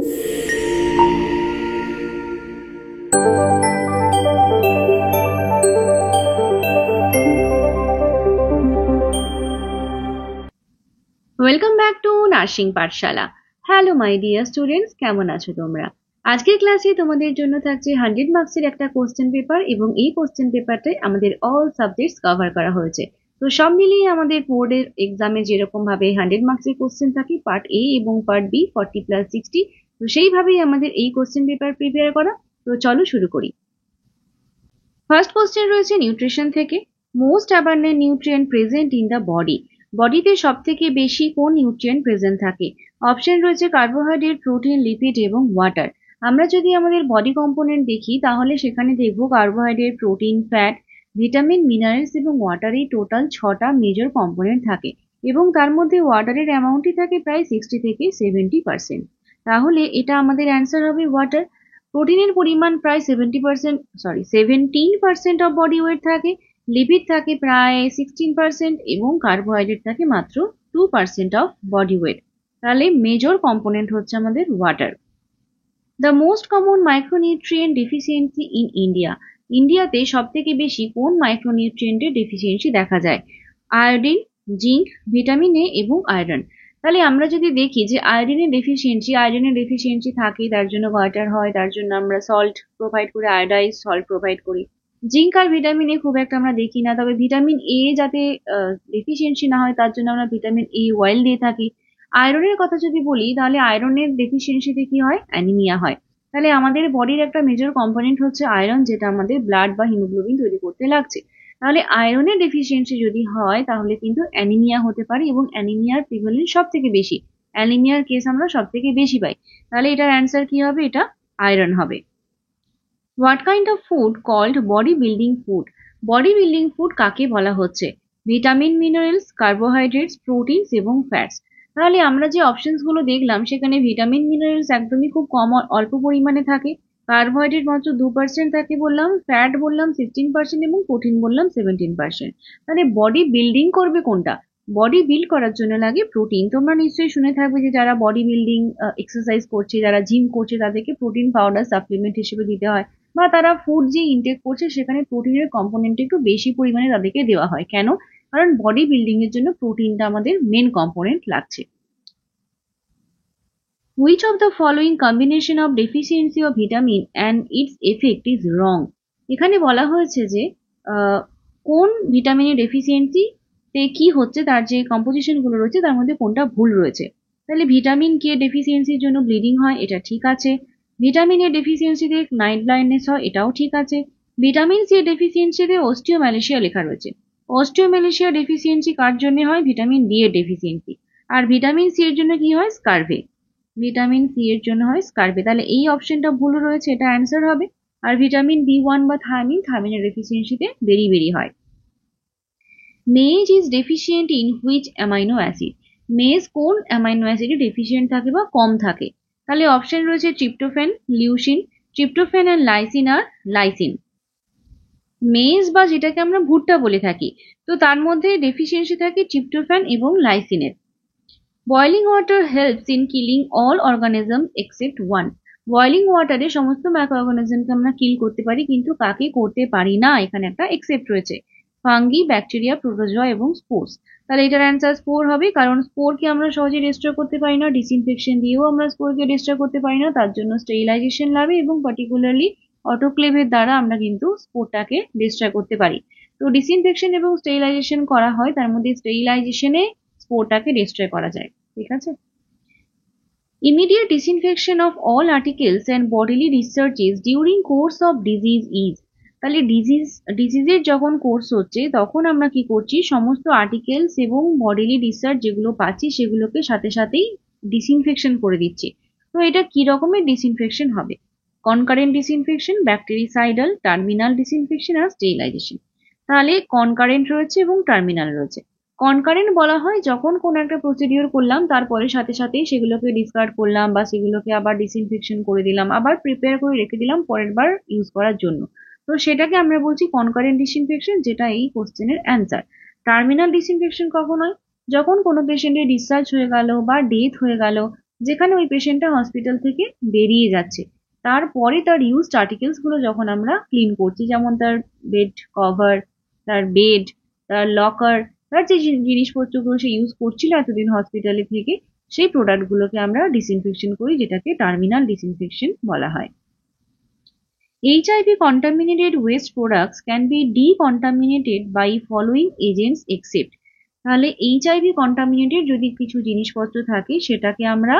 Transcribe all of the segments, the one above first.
Welcome back to nursing Pathsala. Hello my dear students, কেমন আছো তোমরা? আজকের ক্লাসে তোমাদের জন্য থাকছে 100 মার্কসের একটা কোশ্চেন পেপার, এবং এই কোশ্চেন পেপারটাই আমাদের অল সাবজেক্টস কভার করা হয়েছে। তো সব মিলিয়ে আমাদের বোর্ডের এক্সামে যেরকম ভাবে 100 মার্কসের কোশ্চেন থাকে, পার্ট এ এবং পার্ট বি 40+60, তো সেইভাবেই আমাদের এই কোশ্চেন পেপার প্রিপেয়ার করা। তো চলো শুরু করি। ফার্স্ট কোশ্চেন রয়েছে নিউট্রিশন থেকে। Most abundant nutrient present in the body. বডিতে সব থেকে বেশি কোন নিউট্রিয়েন্ট প্রেজেন্ট থাকে? অপশন রয়েছে কার্বোহাইড্রেট, প্রোটিন, লিপিড এবং ওয়াটার। আমরা যদি আমাদের বডি কম্পোনেন্ট দেখি তাহলে সেখানে দেখব carbohydrate, protein, fat, vitamin, minerals এবং ওয়াটারই টোটাল 6টা মেজর কম্পোনেন্ট থাকে, এবং তার মধ্যে ওয়াটারের অ্যামাউন্টই থাকে প্রায় 60 থেকে 70%। তাহলে এটা আমাদের অ্যান্সার হবে ওয়াটার। প্রোটিনের পরিমাণ প্রায় 17% অফ বডি ওয়েট থাকে, লিপিড থাকে প্রায় 16% এবং কার্বোহাইড্রেট থাকে মাত্র 2% অফ বডি ওয়েট। তাহলে মেজর কম্পোনেন্ট হচ্ছে আমাদের water. The most common micronutrient deficiency in India. ইন্ডিয়াতে সব থেকে বেশি কোন মাইক্রোনিউট্রিয়েন্টের ডেফিসিয়েন্সি দেখা যায়? আয়োডিন, জিঙ্ক, ভিটামিন এ এবং আয়রন। তাহলে আমরা যদি দেখি যে আয়োডিনের ডেফিসিয়েন্সি থাকে, তার জন্য ওয়াটার হয়, তার জন্য আমরা সল্ট প্রোভাইড করি, আয়োডাইজ সল্ট প্রোভাইড করি। জিঙ্ক আর ভিটামিন এ খুব একটা আমরা দেখি না, তবে ভিটামিন এ যাতে ডেফিসিয়েন্সি না হয় তার জন্য আমরা ভিটামিন এ অয়েল দিয়ে থাকি। আয়রনের কথা যদি বলি তাহলে আয়রনের ডেফিসিয়েন্সিতে কি হয়? অ্যানিমিয়া হয়। তাহলে আমাদের বডির একটা মেজর কম্পোনেন্ট হচ্ছে আয়রন, যেটা আমাদের ব্লাড বা হিমোগ্লোবিন তৈরি করতে লাগছে। তাহলে আয়রনের ডেফিসিয়েন্সি যদি হয় তাহলে কিন্তু অ্যানিমিয়া হতে পারে, এবং অ্যানিমিয়ার প্রিভ্যালেন্স সব থেকে বেশি, অ্যানিমিয়ার কেস আমরা সব থেকে বেশি পাই। তাহলে এটার অ্যান্সার কি হবে? এটা আয়রন হবে। What kind of food called body building food? Body building food কাকে বলা হচ্ছে? ভিটামিন, মিনারেলস, কার্বোহাইড্রেটস, প্রোটিনস এবং ফ্যাটস। তাহলে আমরা যে অপশনস গুলো দেখলাম সেখানে ভিটামিন, মিনারেলস একদমই খুব কম, অল্প পরিমাণে থাকে। কার্বোহাইড্রেট মাত্র 2% থাকে বললাম, ফ্যাট বললাম 16% এবং প্রোটিন বললাম 17%। তাহলে বডি বিল্ডিং করবে কোনটা? বডি বিল্ড করার জন্য লাগে প্রোটিন। তোমরা নিশ্চয়ই শুনে থাকবে যে যারা বডি বিল্ডিং এক্সারসাইজ করছে, যারা জিম করছে, তাদেরকে প্রোটিন পাউডার সাপ্লিমেন্ট হিসেবে দিতে হয়, বা তারা ফুড যে ইনটেক করছে সেখানে প্রোটিনের কম্পোনেন্ট একটু বেশি পরিমাণে তাদেরকে দেওয়া হয়। কেন? কারণ বডি বিল্ডিং এর জন্য প্রোটিনটা আমাদের মেন কম্পোনেন্ট লাগছে। Which of the following combination of deficiency of vitamin and its effect is wrong? এখানে বলা হয়েছে যে কোন ভিটামিনের ডেফিসিয়েন্সি তে কি হচ্ছে, তার যে কম্পোজিশন গুলো রয়েছে তার মধ্যে কোনটা ভুল রয়েছে। তাহলে ভিটামিন কে ডেফিসিয়েন্সির জন্য ব্লিডিং হয়, এটা ঠিক আছে। ভিটামিন এর ডেফিসিয়েন্সিতে নাইট ব্লাইন্ডনেস হয়, এটাও ঠিক আছে। ভিটামিন সি এর ডেফিসিয়েন্সিতে অস্টিওম্যালেশিয়া লেখা রয়েছে। অস্টিওম্যালেশিয়া ডেফিসিয়েন্সি কার জন্য হয়? ভিটামিন ডি এর ডেফিসিয়েন্সি। আর ভিটামিন সি এর জন্য কি হয়? স্কারভি। ভিটামিন সি এর জন্য হয় স্কারভি। তাহলে এই অপশনটা ভুল রয়েছে, এটা অ্যান্সার হবে। আর ভিটামিন বি1 বা থায়ামিনের ডেফিসিয়েন্সিতে বেরি হয়। Maize is deficient in which amino acid? Maize কোন অ্যামাইনো অ্যাসিডে ডেফিসিয়েন্ট থাকে বা কম থাকে? তাহলে অপশন রয়েছে tryptophan, leucine, tryptophan and lysine আর লাইসিন। মেজ বা যেটাকে আমরা ভুট্টা বলে থাকি, তো তার মধ্যে ডেফিসিয়েন্সি থাকে ট্রিপ্টোফ্যান এবং লাইসিনের। Boiling water helps in killing all organism except one. Boiling ওয়াটারে সমস্ত মাইক্রো অর্গানিজমকে আমরা কিল করতে পারি, কিন্তু কাকে করতে পারি না? এখানে একটা এক্সেপ্ট রয়েছে, ফাঙ্গি, ব্যাকটেরিয়া, প্রোটোজোয়া এবং স্পোর্স। তাহলে এটার অ্যান্সার স্পোর হবে, কারণ স্পোরকে আমরা সহজে ডিস্ট্রয় করতে পারি না, ডিসইনফেকশন দিয়েও আমরা স্পোরকে ডিস্ট্রয় করতে পারি না, তার জন্য স্টেরিলাইজেশন লাগে, এবং পার্টিকুলারলি অটোক্লেভের দ্বারা আমরা কিন্তু স্পোরটাকে ডিস্ট্রয় করতে পারি। তো ডিসইনফেকশন এবং স্টেরিলাইজেশন করা হয়, তার মধ্যে স্টেরিলাইজেশনে স্পোরটাকে ডিস্ট্রয় করা যায়। ঠিক আছে। Immediate disinfection of all articles and bodily researches during course of disease is. তাহলে ডিজিজের যখন কোর্স হচ্ছে তখন আমরা কি করছি? সমস্ত আর্টিকেলস এবং বডিলি রিসার্চ যেগুলো পাচ্ছি সেগুলোকে সাথে সাথেই ডিসইনফেকশন করে দিচ্ছি। তো এটা কি রকমের ডিসইনফেকশন হবে? Concurrent disinfection, bactericidal, terminal disinfection আর স্টেরিলাইজেশন। তাহলে কনকারেন্ট রয়েছে এবং টার্মিনাল রয়েছে। কনকারেন্ট বলা হয় যখন কোন একটা প্রসিডিওর করলাম তারপরে সাথে সাথেই সেগুলোকে ডিসকার্ড করলাম, বা সেগুলোকে আবার ডিসইনফেকশন করে দিলাম, আবার প্রিপেয়ার করে রেখে দিলাম পরের বার ইউজ করার জন্য। তো সেটাকে আমরা বলছি কনকারেন্ট ডিসইনফেকশন, যেটা এই কোশ্চেনের অ্যান্সার। টার্মিনাল ডিসইনফেকশন কখন হয়? যখন কোনো পেশেন্টের ডিসচার্জ হয়ে গেল বা ডেথ হয়ে গেল, যেখানে ওই পেশেন্টটা হসপিটাল থেকে বেরিয়ে যাচ্ছে। তারপরে তার ইউজড আর্টিকেলস গুলো যখন আমরা ক্লিন করছি, যেমন তার বেড কভার, তার বেড, তার লকার, তার যে জিনিসপত্রগুলো সে ইউজ করছিল এতদিন হসপিটালে থেকে, সেই প্রোডাক্ট গুলোকে আমরা ডিসইনফেকশন করি, যেটাকে টার্মিনাল ডিসইনফেকশন বলা হয়। HIV contaminated waste products can be decontaminated by following agents except, তাহলে HIV contaminated যদি কিছু জিনিসপত্র থাকে সেটাকে আমরা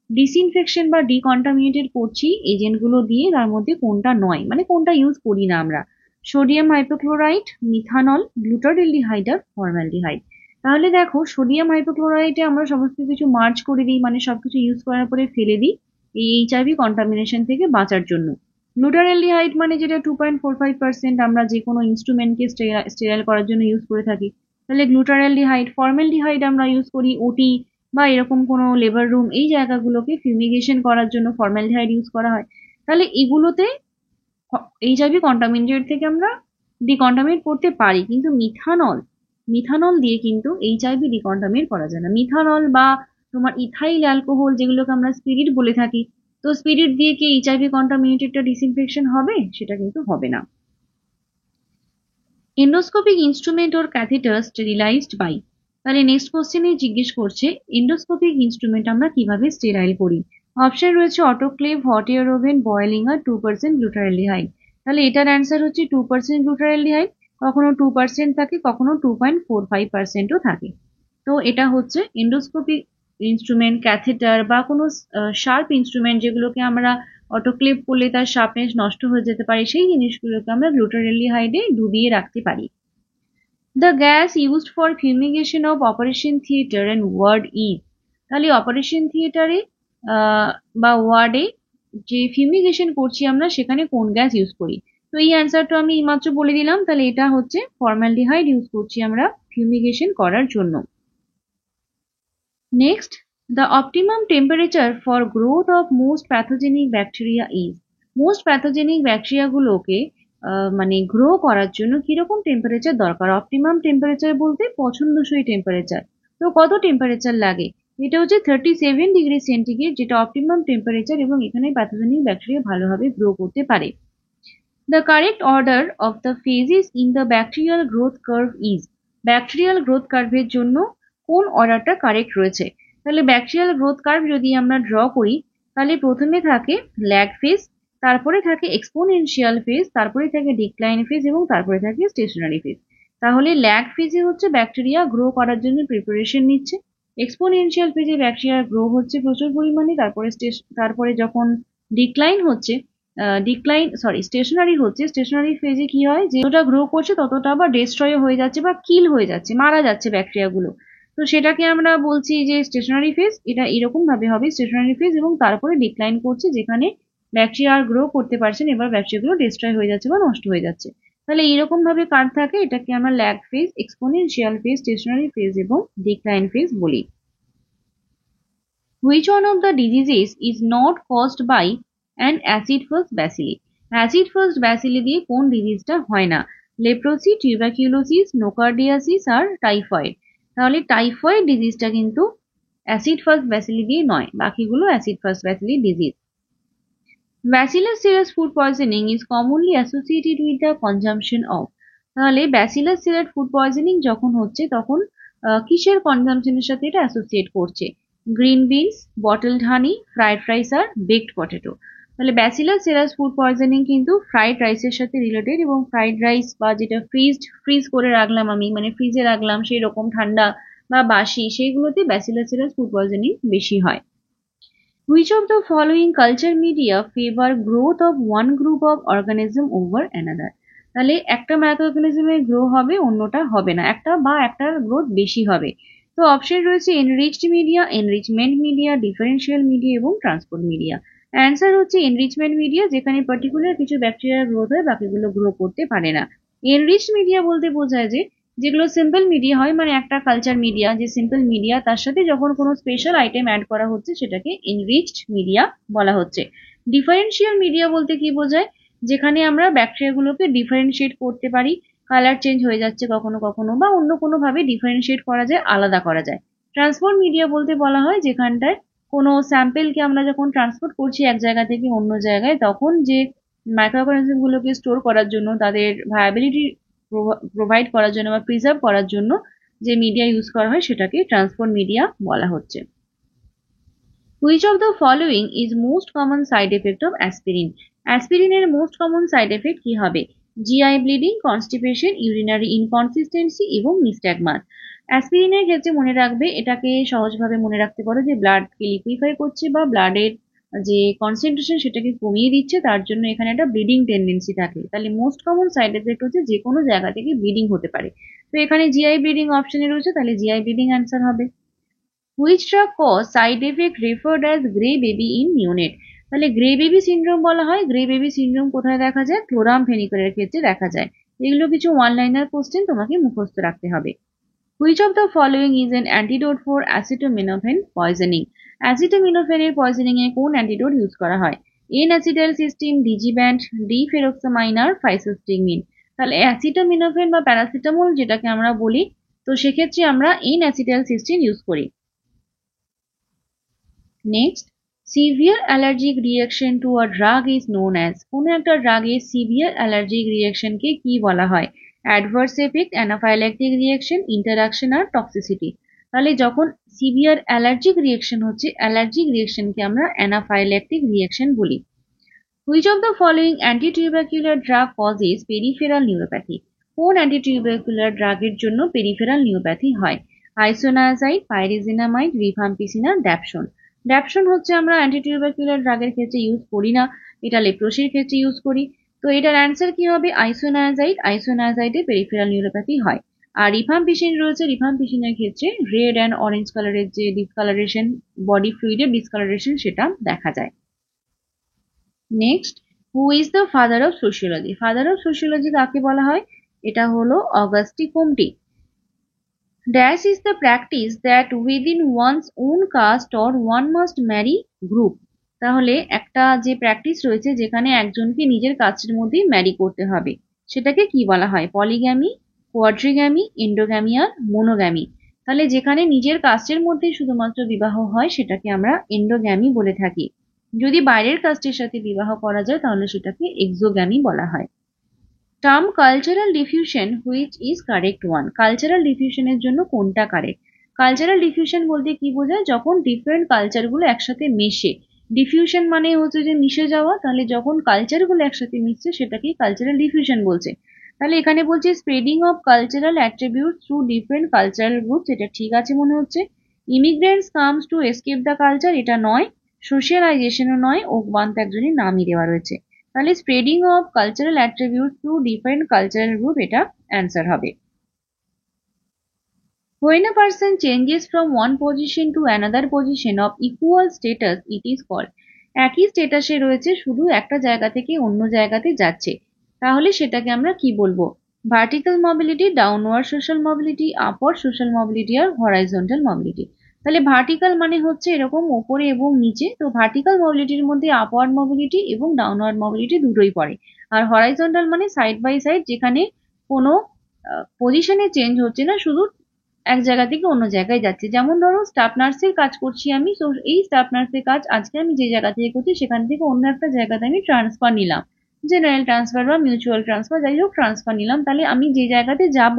ডিসইনফেকশন বা ডিকন্টামিনেটেড করছি এজেন্ট গুলো দিয়ে, তার মধ্যে কোনটা নয়, মানে কোনটা ইউজ করি না আমরা, সোডিয়াম হাইপোক্লোরাইট, মিথানল, গ্লুটারোলডিহাইড আর ফর্মালডিহাইড। তাহলে দেখো, সোডিয়াম হাইপোক্লোরাইটে আমরা সমস্ত কিছু মার্জ করে দিই, মানে সবকিছু ইউজ করার পরে ফেলে দিই এই HIV কন্টামিনেশন থেকে বাঁচার জন্য। গ্লুটারোলডিহাইড মানে যেটা 2.45% আমরা যে কোনো ইনস্ট্রুমেন্টকে স্টেরাইল করার জন্য ইউজ করে থাকি, তাহলে গ্লুটারোলডিহাইড। ফর্মালডিহাইড আমরা ইউজ করি ওটি বা এরকম কোনো লেবার রুম, এই জায়গাগুলোকে ফিউমিগেশন করার জন্য ফর্মালডিহাইড ইউজ করা হয়। তাহলে এগুলোতে HIV কন্টামিনেটেড থেকে আমরা ডিকন্টামিনেট করতে পারি, কিন্তু মিথানল দিয়ে কিন্তু HIV ডিকন্টামিনেট করা যায় না। মিথানল বা তোমার ইথাইল অ্যালকোহল, যেগুলোকে আমরা স্পিরিট বলে থাকি, তো স্পিরিট দিয়ে কি HIV কন্টামিনেটেডটা ডিসইনফেকশন হবে? সেটা কিন্তু হবে না। Endoscopic instrument or catheter sterilised by, তাহলে নেক্সট কোশ্চেনে জিজ্ঞেস করছে এন্ডোস্কোপিক ইনস্ট্রুমেন্ট আমরা কিভাবে স্টেরাইল করি। অপশন রয়েছে autoclave, hot air oven, boiling আর 2% গ্লুটারোলডিহাইড। তাহলে এটার অ্যান্সার হচ্ছে 2% গ্লুটারোলডিহাইড। কখনো 2% থাকে, কখনো 2.45%ও থাকে। তো এটা হচ্ছে এন্ডোস্কোপিক ইনস্ট্রুমেন্ট, ক্যাথেটার বা কোনো শার্প ইনস্ট্রুমেন্ট যেগুলোকে আমরা অটোক্লেভ করলে তার শার্পনেস নষ্ট হয়ে যেতে পারে, সেই জিনিসগুলোকে আমরা গ্লুটারোলডিহাইডে ডুবিয়ে রাখতে পারি। The gas used for fumigation of operation theatre and ward is, তাহলে অপারেশন থিয়েটারে বা ওয়ার্ডে যে ফিউমিগেশন করছি আমরা, সেখানে কোন গ্যাস ইউজ করি? তো এই অ্যান্সারটা আমি এইমাত্র বলে দিলাম, তাহলে এটা হচ্ছে ফর্মালডিহাইড ইউজ করছি আমরা ফিউমিগেশন করার জন্য। Next, the optimum temperature for growth of most pathogenic bacteria is, most pathogenic bacteria গুলোকে মানে গ্রো করার জন্য কিরকম টেম্পারেচার দরকার? অপটিমাম টেম্পারেচার বলতে পছন্দসই টেম্পারেচার। তো কত টেম্পারেচার লাগে? এটা হচ্ছে 37°C, যেটা অপটিমাম টেম্পারেচার, এবং এখানে প্যাথোজেনিক ব্যাকটেরিয়া ভালোভাবে গ্রো করতে পারে। The correct order of the phases in the bacterial growth curve is, bacterial growth কার্ভের জন্য কোন অর্ডারটা কারেক্ট রয়েছে? তাহলে ব্যাকটেরিয়াল গ্রোথ কার্ভ যদি আমরা ড্র করি, তাহলে প্রথমে থাকে ল্যাগ ফেজ, তারপরে থাকে এক্সপোনেনশিয়াল ফেজ, তারপরে থাকে ডিক্লাইন ফেজ এবং তারপরে থাকে স্টেশনারি ফেজ। তাহলে ল্যাগ ফেজে হচ্ছে ব্যাকটেরিয়া গ্রো করার জন্য প্রিপারেশন নিচ্ছে, এক্সপোনেনশিয়াল ফেজে ব্যাকটেরিয়া গ্রো হচ্ছে প্রচুর পরিমাণে, তারপরে যখন ডিক্লাইন হচ্ছে, স্টেশনারি হচ্ছে, স্টেশনারি ফেজে কি হয়, যতটা গ্রো করছে ততটা আবার ডেস্ট্রয় হয়ে যাচ্ছে বা কিল হয়ে যাচ্ছে, মারা যাচ্ছে ব্যাকটেরিয়াগুলো। তো সেটাকে আমরা বলছি যে স্টেশনারি ফেজ, এটা এরকম ভাবে হবে স্টেশনারি ফেজ, এবং তারপরে ডিক্লাইন করছে যেখানে ব্যাকটেরিয়া আর গ্রো করতে পারছেন, এবার ব্যাকটেরিয়াগুলো ডেস্ট্রয় হয়ে যাচ্ছে বা নষ্ট হয়ে যাচ্ছে। তাহলে এইরকম ভাবে কার্ভ থাকে, এটাকে আমরা lag phase, exponential phase, stationary phase এবং ডিক্লাইন ফেজ বলি। Which one of the diseases is not caused by an acid first bacilli? Acid first bacilli দিয়ে কোন ডিজিজটা হয় না? লেপ্রোসি, টিউবারকিউলোসিস, নোকার্ডিয়াসিস আর টাইফয়েড। তাহলে টাইফয়েড ডিজিজটা কিন্তু অ্যাসিড ফার্স্ট ব্যাসিলি দিয়ে নয়, বাকিগুলো acid first bacilli disease. Bacillus cereus food poisoning is commonly associated with the consumption of, তাহলে ব্যাসিলাস সিরাস ফুড পয়জনিং যখন হচ্ছে তখন কিসের কনজাম্পশনের সাথে এটা অ্যাসোসিয়েট করছে? গ্রিন বিনস, বটলড হানি, ফ্রাইড রাইস আর বেকড পটেটো। তাহলে ব্যাসিলাস সিরাস ফুড পয়জনিং কিন্তু ফ্রাইড রাইসের সাথে রিলেটেড, এবং ফ্রাইড রাইস বা যেটা ফ্রিজ করে রাখলাম আমি, মানে ফ্রিজে রাখলাম সেই রকম ঠান্ডা বা বাসি, সেইগুলোতে ব্যাসিলাস সিরাস ফুড পয়জনিং বেশি হয়। Which of the following culture media favor growth of one group of organism over another? তাহলে একটা মাইক্রোঅর্গানিজমের গ্রো হবে, অন্যটা হবে না, একটার গ্রোথ বেশি হবে। তো অপশন রয়েছে enriched media, enrichment media, differential media এবং ট্রান্সপোর্ট মিডিয়া। অ্যান্সার হচ্ছে এনরিচমেন্ট মিডিয়া, যেখানে পার্টিকুলার কিছু ব্যাকটেরিয়ার গ্রোথ হয়, বাকিগুলো গ্রো করতে পারে না। এনরিচড মিডিয়া বলতে বোঝায় যে যেগুলো সিম্পল মিডিয়া হয়, মানে একটা কালচার মিডিয়া যে সিম্পল মিডিয়া, তার সাথে যখন কোনো স্পেশাল আইটেম অ্যাড করা হচ্ছে সেটাকে এনরিচড মিডিয়া বলা হচ্ছে। ডিফারেন্সিয়াল মিডিয়া বলতে কি বোঝায়? যেখানে আমরা ব্যাকটেরিয়াগুলোকে ডিফারেন্সিয়েট করতে পারি, কালার চেঞ্জ হয়ে যাচ্ছে কখনো কখনো, বা অন্য কোনো ভাবে ডিফারেন্সিয়েট করা যায়, আলাদা করা যায়। ট্রান্সপোর্ট মিডিয়া বলতে বলা হয় যেখানটায় কোনো স্যাম্পেলকে আমরা যখন ট্রান্সপোর্ট করছি এক জায়গা থেকে অন্য জায়গায়, তখন যে মাইক্রোঅর্গানিজমগুলোকে স্টোর করার জন্য, তাদের ভায়াবিলিটি প্রোভাইড করার জন্য বা প্রিজার্ভ করার জন্য যে মিডিয়া ইউজ করা হয় সেটাকে ট্রান্সপোর্ট মিডিয়া বলা হচ্ছে। Which of the following is most common side effect of aspirin? অ্যাসপিরিনের মোস্ট কমন সাইড এফেক্ট কি হবে? GI bleeding, constipation, urinary inconsistency এবং নিস্ট্যাগমাস। অ্যাসপিরিনের ক্ষেত্রে মনে রাখবে, এটাকে সহজভাবে মনে রাখতে পারো যে ব্লাডকে লিকুইফাই করছে বা ব্লাডের যে কনসেন্ট্রেশন সেটাকে কমিয়ে দিচ্ছে, তার জন্য এখানে একটা ব্লিডিং টেন্ডেন্সি থাকে। তাহলে মোস্ট কমন সাইড এফেক্ট হচ্ছে যে কোনো জায়গা থেকে ব্লিডিং হতে পারে। তো এখানে জিআই ব্লিডিং অপশনে রয়েছে, তাহলে জিআই ব্লিডিং অ্যান্সার হবে। Which drug cause side effect referred as gray baby in neonate? তাহলে গ্রে বেবি সিনড্রোম বলা হয়। গ্রে বেবি সিনড্রোম কোথায় দেখা যায়? ক্লোরামফেনিকলের ক্ষেত্রে দেখা যায়। এগুলো কিছু ওয়ান লাইনার কোশ্চেন, তোমাকে মুখস্থ রাখতে হবে। Which of the following is an antidote for acetaminophen poisoning? অ্যাসিটামিনোফেনের পয়জনিং এ কোন অ্যান্টিডোট ইউজ করা হয়? N-acetylcysteine, ডিজিব্যান্ড, ডিফেরক্সামাইন আর ফাইসোস্টিগমিন। তাহলে অ্যাসিটামিনোফেন বা প্যারাসিটামল যেটাকে আমরা বলি, তো সেক্ষেত্রে আমরা N-acetylcysteine ইউজ করি। Next, severe allergic reaction to a drug is known as. কোনো একটা ড্রাগের সিভিয়ার অ্যালার্জিক রিয়াকশনকে কি বলা হয়? অ্যাডভার্স এফেক্ট, অ্যানাফাইল্যাকটিক রিয়াকশন, ইন্টারাকশন আর টক্সিসিটি। তাহলে যখন সিভিয়ার অ্যালার্জিক রিয়াকশন হচ্ছে, অ্যালার্জিক রিয়াকশনকে আমরা অ্যানাফাইল্যাকটিক রিয়াকশন বলি। Which of the following antitubercular drug causes peripheral neuropathy? কোন অ্যান্টিটিউবারকুলার ড্রাগের জন্য পেরিফেরাল নিউরোপ্যাথি হয়? আইসোনায়াজাইড, পাইরিজিনামাইড, রিফাম্পিসিন আর ড্যাপসন। ড্যাপসন হচ্ছে আমরা অ্যান্টিটিউবারকুলার ড্রাগের ক্ষেত্রে ইউজ করি না, এটা লেপ্রোসির ক্ষেত্রে ইউজ করি। তো এটার অ্যান্সার কি হবে? আইসোনায়াজাইড। আইসোনায়াজাইডে পেরিফেরাল নিউরোপ্যাথি হয়। আর রিফাম্পিসিন রয়েছে, রিফাম্পিসিনের ক্ষেত্রে রেড অ্যান্ড অরেঞ্জ কালারের যে ডিসকালারেশন, বডি ফ্লুইডের ডিসকালারেশন, সেটা দেখা যায়। Next, who is the father of sociology? Father of sociology কাকে বলা হয়? এটা হলো Auguste Comte. Dash is the practice that within one's own caste or one must marry group. তাহলে একটা যে প্র্যাকটিস রয়েছে যেখানে একজনকে নিজের কাস্টের মধ্যেই ম্যারি করতে হবে, সেটাকে কি বলা হয়? পলিগ্যামি, কোয়াড্রিগ্যামি, এন্ডোগ্যামি আর মোনোগ্যামি। তাহলে যেখানে নিজের কাস্টের মধ্যেই শুধুমাত্র বিবাহ হয় সেটাকে আমরা এন্ডোগ্যামি বলে থাকি। যদি বাইরের কাস্টের সাথে বিবাহ করা যায় তাহলে সেটাকে এক্সোগ্যামি বলা হয়। Term cultural diffusion which is correct one? Cultural ডিফিউশনের জন্য কোনটা কারেক্ট? কালচারাল ডিফিউশন বলতে কি বোঝায়? যখন ডিফারেন্ট কালচারগুলো একসাথে মেশে। ডিফিউশন মানে হচ্ছে যে মিশে যাওয়া, তাহলে যখন কালচারগুলো একসাথে মিশছে সেটাকেই কালচারাল ডিফিউশন বলছে। তাহলে এখানে বলছে spreading of cultural attribute through different cultural groups, এটা ঠিক আছে মনে হচ্ছে। Immigrants comes to escape the culture, এটা নয়। সোশ্যালাইজেশনও নয়, ওকবান্ত একজনের নামই দেওয়া রয়েছে। তাহলে spreading of cultural attribute to different cultural group, এটা অ্যান্সার হবে। When a person changes from one position to another position of equal status, it is called. একই স্টেটাসে রয়েছে, শুধু একটা জায়গা থেকে অন্য জায়গাতে যাচ্ছে, তাহলে সেটাকে আমরা কি বলবো? Vertical mobility, downward social mobility, upward social mobility আর হরাইজন্টাল মোবিলিটি। তাহলে ভার্টিক্যাল মানে হচ্ছে এরকম ওপরে এবং নিচে, তো ভার্টিক্যাল মোবিলিটির মধ্যে আপওয়ার্ড মোবিলিটি এবং ডাউনওয়ার্ড মোবিলিটি দুটোই পড়ে। আর হরাইজন্টাল মানে সাইড বাই সাইড, যেখানে কোনো পজিশনে চেঞ্জ হচ্ছে না, শুধু এক জায়গা থেকে অন্য জায়গায় যাচ্ছে। যেমন ধরো স্টাফ নার্সের কাজ করছি আমি, তো এই স্টাফ নার্সের কাজ আজকে আমি যে জায়গা থেকে করছি সেখান থেকে অন্য একটা জায়গাতে আমি ট্রান্সফার নিলাম, জেনারেল ট্রান্সফার বা মিউচুয়াল ট্রান্সফার, যাই হোক ট্রান্সফার নিলাম। তাহলে আমি যে জায়গাতে যাব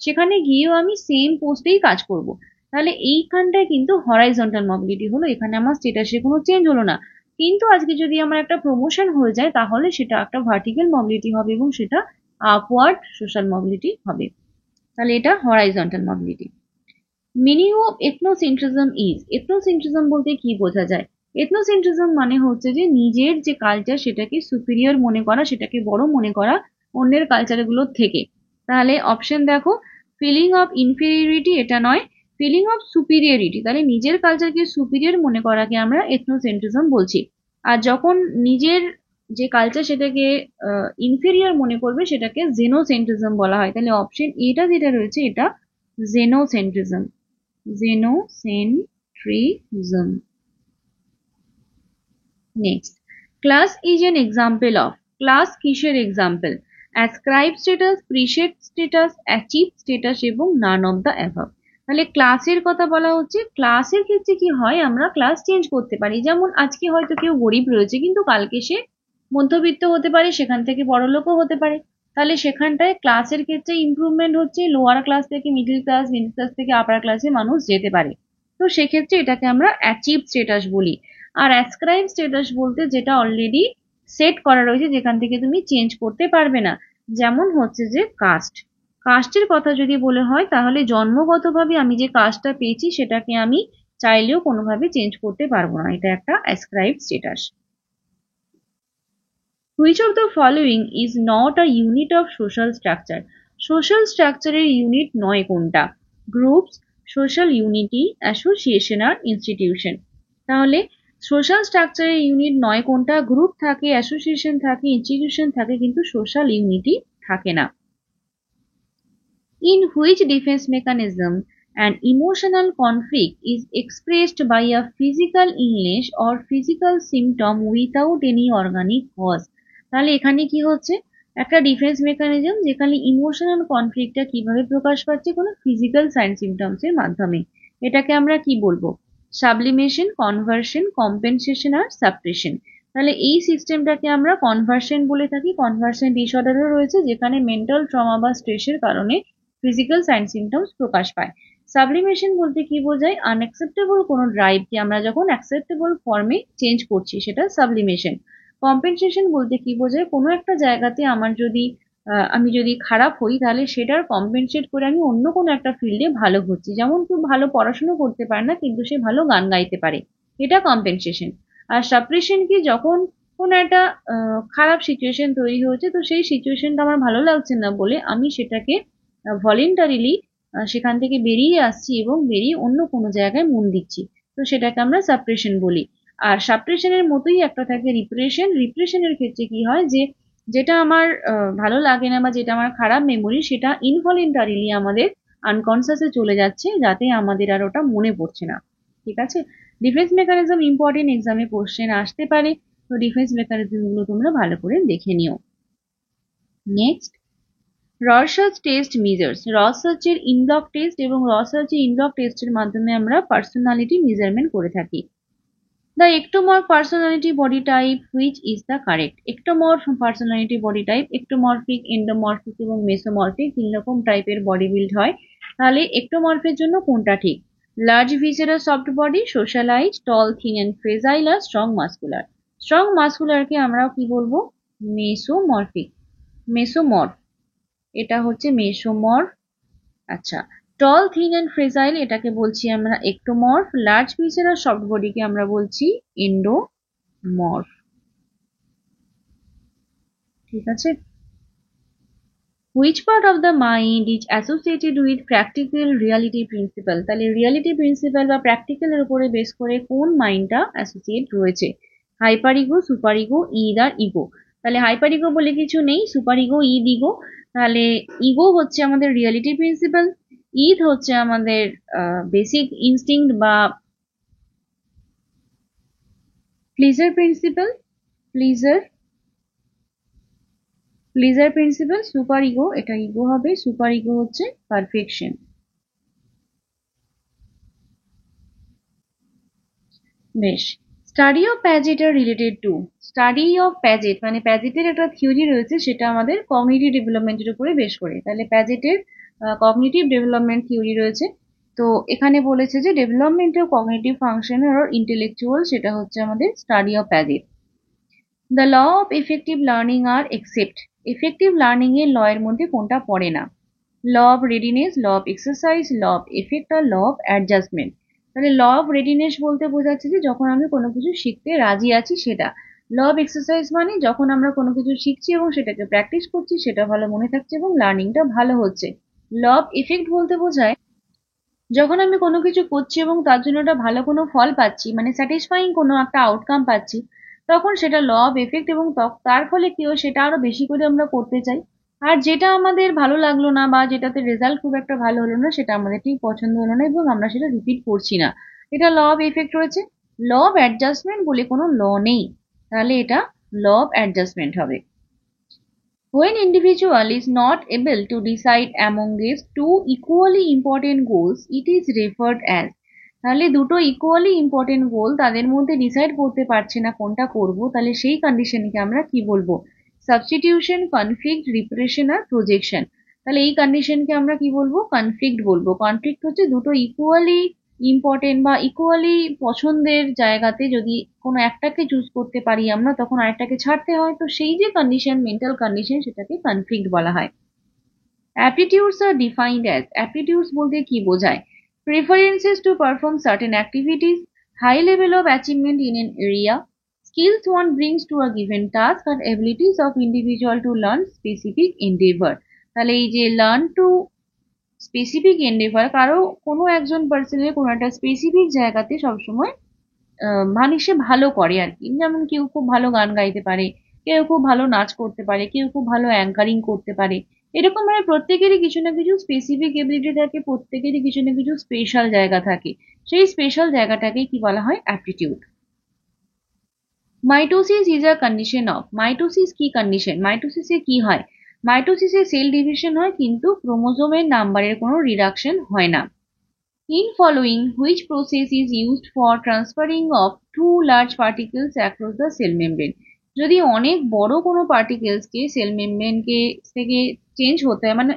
সেখানে গিয়েও আমি সেম পোস্টেই কাজ করব। তাহলে এইখানটায় কিন্তু হরাইজন্টাল মোবিলিটি হলো, এখানে আমার স্টেটাসে কোনো চেঞ্জ হলো না। কিন্তু আজকে যদি আমার একটা প্রমোশন হয়ে যায় তাহলে সেটা একটা ভার্টিক্যাল মোবিলিটি হবে এবং সেটা আপওয়ার্ড সোশ্যাল মোবিলিটি হবে। তাহলে এটা horizontal mobility. Meaning of ethnocentrism is, ethnocentrism বলতে কি বোঝা যায়? এথনোসেন্ট্রিজম মানে হচ্ছে যে নিজের যে কালচার সেটাকে সুপিরিয়র মনে করা, সেটাকে বড় মনে করা অন্যের কালচারগুলোর থেকে। তাহলে অপশন দেখো, ফিলিং অফ ইনফেরিয়রিটি, এটা নয়। ফিলিং অফ সুপিরিয়রিটি, তাহলে নিজের কালচারকে সুপিরিয়র মনে করাকে আমরা এথনোসেন্ট্রিজম বলছি। আর যখন নিজের যে কালচার সেটাকে ইনফেরিয়র মনে করবে সেটাকে জেনোসেন্ট্রিজম বলা হয়। তাহলে অপশন এটা যেটা রয়েছে এটা জেনোসেন্ট্রিজম। Xenocentrism. Next, class is an example of. Class কিসের example? Ascribe status, present status, achieve status এবং none of the above. তাহলে ক্লাসের কথা বলা হচ্ছে, ক্লাসের ক্ষেত্রে কি হয়, আমরা ক্লাস চেঞ্জ করতে পারি। যেমন আজকে হয়তো কেউ গরিব রয়েছে কিন্তু কালকে সে মধ্যবিত্ত হতে পারে, সেখান থেকে বড়লোকও হতে পারে। তাহলে সেখানটায় ক্লাসের ক্ষেত্রে ইমপ্রুভমেন্ট হচ্ছে, লোয়ার ক্লাস থেকে মিডল ক্লাস, মিডল ক্লাস থেকে আপার ক্লাসে মানুষ যেতে পারে। তো সেক্ষেত্রে এটাকে আমরা অ্যাচিভ স্টেটাস বলি। আর অ্যাসক্রাইব স্টেটাস বলতে যেটা অলরেডি সেট করা রয়েছে, যেখান থেকে তুমি চেঞ্জ করতে পারবে না। যেমন হচ্ছে যে কাস্ট, কাস্টের কথা যদি বলে হয় তাহলে জন্মগতভাবে আমি যে কাস্টটা পেয়েছি সেটাকে আমি চাইলেও কোনোভাবে চেঞ্জ করতে পারবো না, এটা একটা ascribe status. Which of the following is not a unit of social structure? Social স্ট্রাকচারের ইউনিট নয় কোনটা? গ্রুপস, সোশ্যাল ইউনিটি, অ্যাসোসিয়েশন আর ইনস্টিটিউশন। তাহলে সোশ্যাল স্ট্রাকচারের ইউনিট নয় কোনটা? গ্রুপ থাকে, অ্যাসোসিয়েশন থাকে, ইনস্টিটিউশন থাকে, কিন্তু সোশ্যাল ইউনিটি থাকে না। In which defense mechanism an emotional conflict is expressed by a physical illness or physical symptom without any organic cause? তাহলে এখানে কি হচ্ছে, একটা ডিফেন্স মেকানিজম যেখানে ইমোশনাল কনফ্লিক্টটা কিভাবে প্রকাশ পাচ্ছে, কোনো ফিজিক্যাল সাইন সিমটমস এর মাধ্যমে। এটাকে আমরা কি বলবো? সাবলিমেশন, কনভার্সন, কম্পেনসেশন আর সাপ্রেশন। তাহলে এই সিস্টেমটাকে আমরা কনভার্সন বলে থাকি। কনভার্সন ডিসঅর্ডারও রয়েছে যেখানে মেন্টাল ট্রমা বা স্ট্রেসের কারণে ফিজিক্যাল সাইন সিমটমস প্রকাশ পায়। সাবলিমেশন বলতে কি বোঝায়? আনঅ্যাকসেপ্টেবল কোনো ড্রাইভকে আমরা যখন অ্যাকসেপ্টেবল ফর্মে চেঞ্জ করছি সেটা সাবলিমেশন। কম্পেনসেশন বলতে কি বোঝায়? কোনো একটা জায়গাতে আমি যদি খারাপ হই তাহলে সেটার কম্পেনসেট করে আমি অন্য কোনো একটা ফিল্ডে ভালো হচ্ছি। যেমন কেউ ভালো পড়াশোনা করতে পারে না কিন্তু সে ভালো গান গাইতে পারে, এটা কম্পেনসেশন। আর সাপ্রেশন কি? যখন কোনো একটা খারাপ সিচুয়েশন তৈরি হয়েছে, তো সেই সিচুয়েশনটা আমার ভালো লাগছে না বলে আমি সেটাকে ভলেন্টারিলি সেখান থেকে বেরিয়ে আসছি এবং বেরিয়ে অন্য কোনো জায়গায় মন দিচ্ছি, তো সেটাকে আমরা সাপ্রেশন বলি। আর সাপ্রেশনের মতোই একটা থাকে রিপ্রেশন। রিপ্রেশনের ক্ষেত্রে কি হয়, যে যেটা আমার ভালো লাগে না বা যেটা আমার খারাপ মেমোরি, সেটা ইনভলেন্টারিলি আমাদের আনকনসিয়াসে চলে যাচ্ছে, যাতে আমাদের আর ওটা মনে পড়ছে না। ঠিক আছে? ডিফেন্স মেকানিজম ইম্পর্টেন্ট, এক্সামে কোশ্চেন আসতে পারে, তো ডিফেন্স মেকানিজম গুলো তোমরা ভালো করে দেখে নিও। Next, Rorschach test measures. রসার্চের ইনব্লক টেস্ট এবং রসার্চের ইনব্লক টেস্টের মাধ্যমে আমরা পার্সোনালিটি মেজারমেন্ট করে থাকি। The ectomorph personality body type, which is the correct? Ectomorph personality body type, ectomorphic, endomorphic এবং মেসোমরফিক তিন রকম টাইপের বডি বিল্ড হয়। তাহলে ectomorph এর জন্য কোনটা ঠিক? Large visceral soft body, socialize, tall thin and fragile আর স্ট্রং মাস্কুলার। স্ট্রং মাস্কুলারকে আমরা কি বলবো? মেসোমরফিক, মেসোমরফ, এটা হচ্ছে মেসোমরফ। আচ্ছা, টল থিন এন্ড ফ্রেজাইল এটাকে বলছি আমরা একটোমর্ফ। লার্জ পিসের আর সফট বডিকে আমরা বলছি এন্ডোমর্ফ। ঠিক আছে? Which part of the mind is associated with practical reality principle? তাহলে রিয়ালিটি প্রিন্সিপাল বা প্র্যাকটিক্যালের উপরে বেস করে কোন মাইন্ডটা অ্যাসোসিয়েট রয়েছে? Hyper ego, super ego, id আর ইগো। তাহলে হাইপার ইগো বলে কিছু নেই, সুপার ইগো, ইদ, ইগো। তাহলে ইগো হচ্ছে আমাদের রিয়ালিটি প্রিন্সিপাল, ইদ হচ্ছে আমাদের বেসিক ইনস্টিংক্ট বা pleasure principle, pleasure pleasure principle. Super ego, এটা ইগো হবে, সুপার ইগো হচ্ছে পারফেকশন। বেশ, study of Piaget are related to. Study of Piaget মানে প্যাজেটের একটা থিওরি রয়েছে, সেটা আমাদের কগনিটিভ ডেভেলপমেন্টের উপরে বেশ করে। তাহলে প্যাজেটের কগনিটিভ ডেভেলপমেন্ট থিওরি রয়েছে। তো এখানে বলেছে যে ডেভেলপমেন্ট অফ কগনিটিভ ফাংশন আর ইন্টেলেকচুয়াল, সেটা হচ্ছে আমাদের study of Piaget. The law of effective learning are except. Effective learning এর ল এর মধ্যে কোনটা পড়ে না? Law of readiness, law of exercise, law of effect আর ল অফ অ্যাডজাস্টমেন্ট। তাহলে ল অফ রেডিনেস বলতে বোঝাচ্ছে যে যখন আমি কোনো কিছু শিখতে রাজি আছি সেটা। ল অফ এক্সারসাইজ মানে যখন আমরা কোনো কিছু শিখছি এবং সেটাকে প্র্যাকটিস করছি, সেটা ভালো মনে থাকছে এবং লার্নিংটা ভালো হচ্ছে। ল অফ এফেক্ট বলতে বোঝায় যখন আমি কোনো কিছু করছি এবং তার জন্য একটা ভালো কোনো ফল পাচ্ছি, মানে স্যাটিসফাইং কোনো একটা আউটকাম পাচ্ছি, তখন সেটা ল অফ এফেক্ট এবং তার ফলে কি হয়, সেটা আরো বেশি করে আমরা করতে চাই। আর যেটা আমাদের ভালো লাগলো না বা যেটাতে রেজাল্ট খুব একটা ভালো হলো না, সেটা আমাদের ঠিক পছন্দ হলো না এবং আমরা সেটা রিপিট করছি না, এটা ল অফ এফেক্ট রয়েছে। ল অফ অ্যাডজাস্টমেন্ট বলে কোনো ল নেই, তাহলে এটা ল অফ অ্যাডজাস্টমেন্ট হবে। When individual is not able to decide among these two equally important goals, it is referred as. তাহলে দুটো ইকুয়ালি ইম্পর্টেন্ট গোল তাদের মধ্যে ডিসাইড করতে পারছে না কোনটা করব, তাহলে সেই কন্ডিশনকে আমরা কি বলবো? সাবস্টিটিউশন, কনফ্লিক্ট, রিপ্রেশন আর প্রজেকশন। তাহলে এই কন্ডিশনকে আমরা কি বলবো? কনফ্লিক্ট বলবো। কনফ্লিক্ট হচ্ছে দুটো ইকুয়ালি ইম্পর্টেন্ট বা ইকুয়ালি পছন্দের জায়গাতে যদি কোনো একটাকে চুজ করতে পারি আমরা, তখন আরেকটাকে ছাড়তে হয়, তো সেই যে কন্ডিশন, মেন্টাল কন্ডিশন, সেটাকে কনফ্লিক্ট বলা হয়। অ্যাপটিটিউডস আর ডিফাইন্ড অ্যাজ। অ্যাপটিটিউডস বলতে কি বোঝায়? Preferences to perform certain activities, high level of achievement in an area, skills one brings to a given task, and abilities of individual to learn specific endeavor. তাহলে এই যে learn to specific Endeavour, কারো কোনো একজন পার্সনের কোনো একটা specific জায়গাতে সবসময় মানে সে ভালো করে আর কি। যেমন কেউ খুব ভালো গান গাইতে পারে, কেউ খুব ভালো নাচ করতে পারে, কেউ খুব ভালো অ্যাঙ্কারিং করতে পারে। এরকম ভাবে প্রত্যেকেরই কিছু না কিছু স্পেসিফিক এবিলিটি থাকে, প্রত্যেকেরই কিছু না কিছু স্পেশাল জায়গা থাকে। সেই স্পেশাল জায়গাটাকে কি বলা হয়? Aptitude. Mitosis is a condition of. Mitosis কি কন্ডিশন? মাইটোসিসে কি হয়? মাইটোসিসে সেল ডিভিশন হয়, কিন্তু ক্রোমোজোমের নাম্বারের কোনো রিডাকশন হয় না। In following, which process is used for transferring of two large particles across the cell membrane? যদি অনেক বড় কোনো পার্টিকেলসকে সেল মেমব্রেনকে থেকে চেঞ্জ হতে হয়, মানে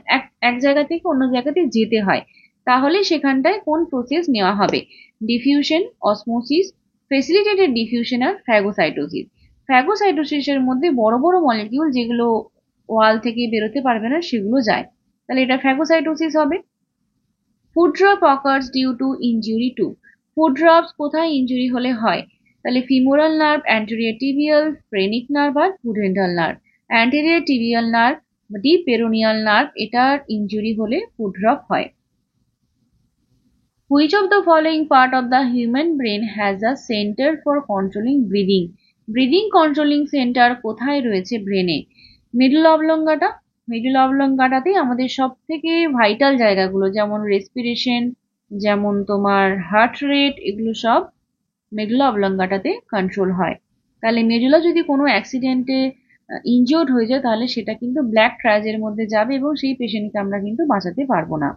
এক জায়গা থেকে অন্য জায়গাতে যেতে হয়, তাহলে সেখানটায় কোন প্রসেস নেওয়া হবে? ডিফিউশন, অসমোসিস, ফেসিলিটেটেড ডিফিউশন আর ফ্যাগোসাইটোসিস। ফ্যাগোসাইটোসিসের মধ্যে বড় বড় মলিকিউল যেগুলো ওয়াল থেকে বেরোতে পারবে না সেগুলো যায়, তাহলে এটা ফ্যাগোসাইটোসিস হবে। Foot drop occurs due to injury to. Foot drops কোথায় ইনজুরি হলে হয়? তাহলে femoral nerve, anterior tibial, phrenic nerve আর pudendal nerve. Anterior tibial nerve, deep peroneal nerve, এটার ইনজুরি হলে ফুড ড্রপ হয়। Which of the following part of the human brain has a center for controlling breathing? Breathing controlling centre কোথায় রয়েছে ব্রেনে? Middle অবলঙ্গাটা। Middle অবলঙ্গাটাতেই আমাদের সব থেকে vital জায়গাগুলো, যেমন রেসপিরেশন, যেমন তোমার হার্ট রেট, এগুলো সব মিডল অবলঙ্গাটাতে কন্ট্রোল হয়। তাহলে মেডুলা যদি কোনো অ্যাক্সিডেন্টে ইনজিওর্ড হয়ে যায়, তাহলে সেটা কিন্তু ব্ল্যাক ট্রাজের মধ্যে যাবে এবং সেই পেশেন্টকে আমরা কিন্তু বাঁচাতে পারবো না।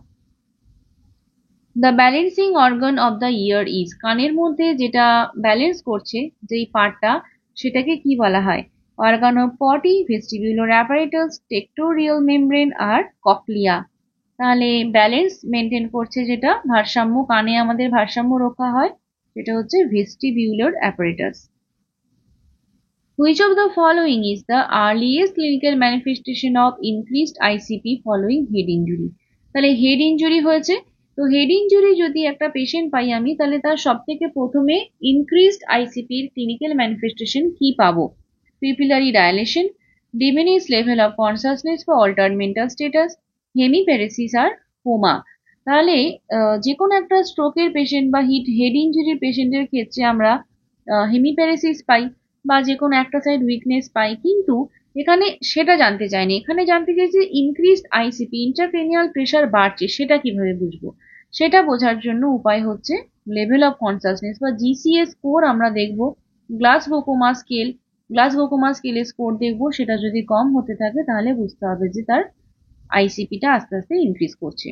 The balancing organ of the year is. কানের মধ্যে যেটা ব্যালেন্স করছে যেই পার্টটা, সেটাকে কি বলা হয়? অর্গান অফ পটি, ভেস্টিবিউলার অ্যাপারেটাস, টেক্টোরিয়াল মেমব্রেন আর ককলিয়া। তাহলে ব্যালেন্স মেনটেন করছে যেটা, ভারসাম্য, কানে আমাদের ভারসাম্য রক্ষা হয়, সেটা হচ্ছে vestibular apparatus. Which of the following is the earliest clinical manifestation of increased ICP following head injury? তাহলে হেড ইনজুরি হয়েছে, তো হেড ইনজুরি যদি একটা পেশেন্ট পাই আমি, তাহলে তার সব থেকে প্রথমে ইনক্রিজড আইসিপির ক্লিনিক্যাল ম্যানিফেস্টেশন কি পাবো? Pupillary dilation, diminish level of consciousness বা অল্টার্ড মেন্টাল স্টেটাস, হেমিপ্যারেসিস আর কোমা। তাহলে যে কোনো একটা স্ট্রোকের পেশেন্ট বা হেড ইনজুরির পেশেন্টের ক্ষেত্রে আমরা হেমিপ্যারেসিস পাই বা যে কোনো একটা সাইড উইকনেস পাই, কিন্তু এখানে সেটা জানতে চাইনি। এখানে জানতে চাইছে ইনক্রিজড আইসিপি, ইন্ট্রাক্রেনিয়াল প্রেশার বাড়ছে, সেটা কিভাবে বুঝবো? সেটা বোঝার জন্য উপায় হচ্ছে লেভেল অফ কনসাসনেস বা জিসিএস স্কোর আমরা দেখবো। গ্লাসগো-কোমা স্কেলের স্কোর দেখবো, সেটা যদি কম হতে থাকে তাহলে বুঝতে হবে যে তার আইসিপিটা আস্তে আস্তে ইনক্রিজ করছে।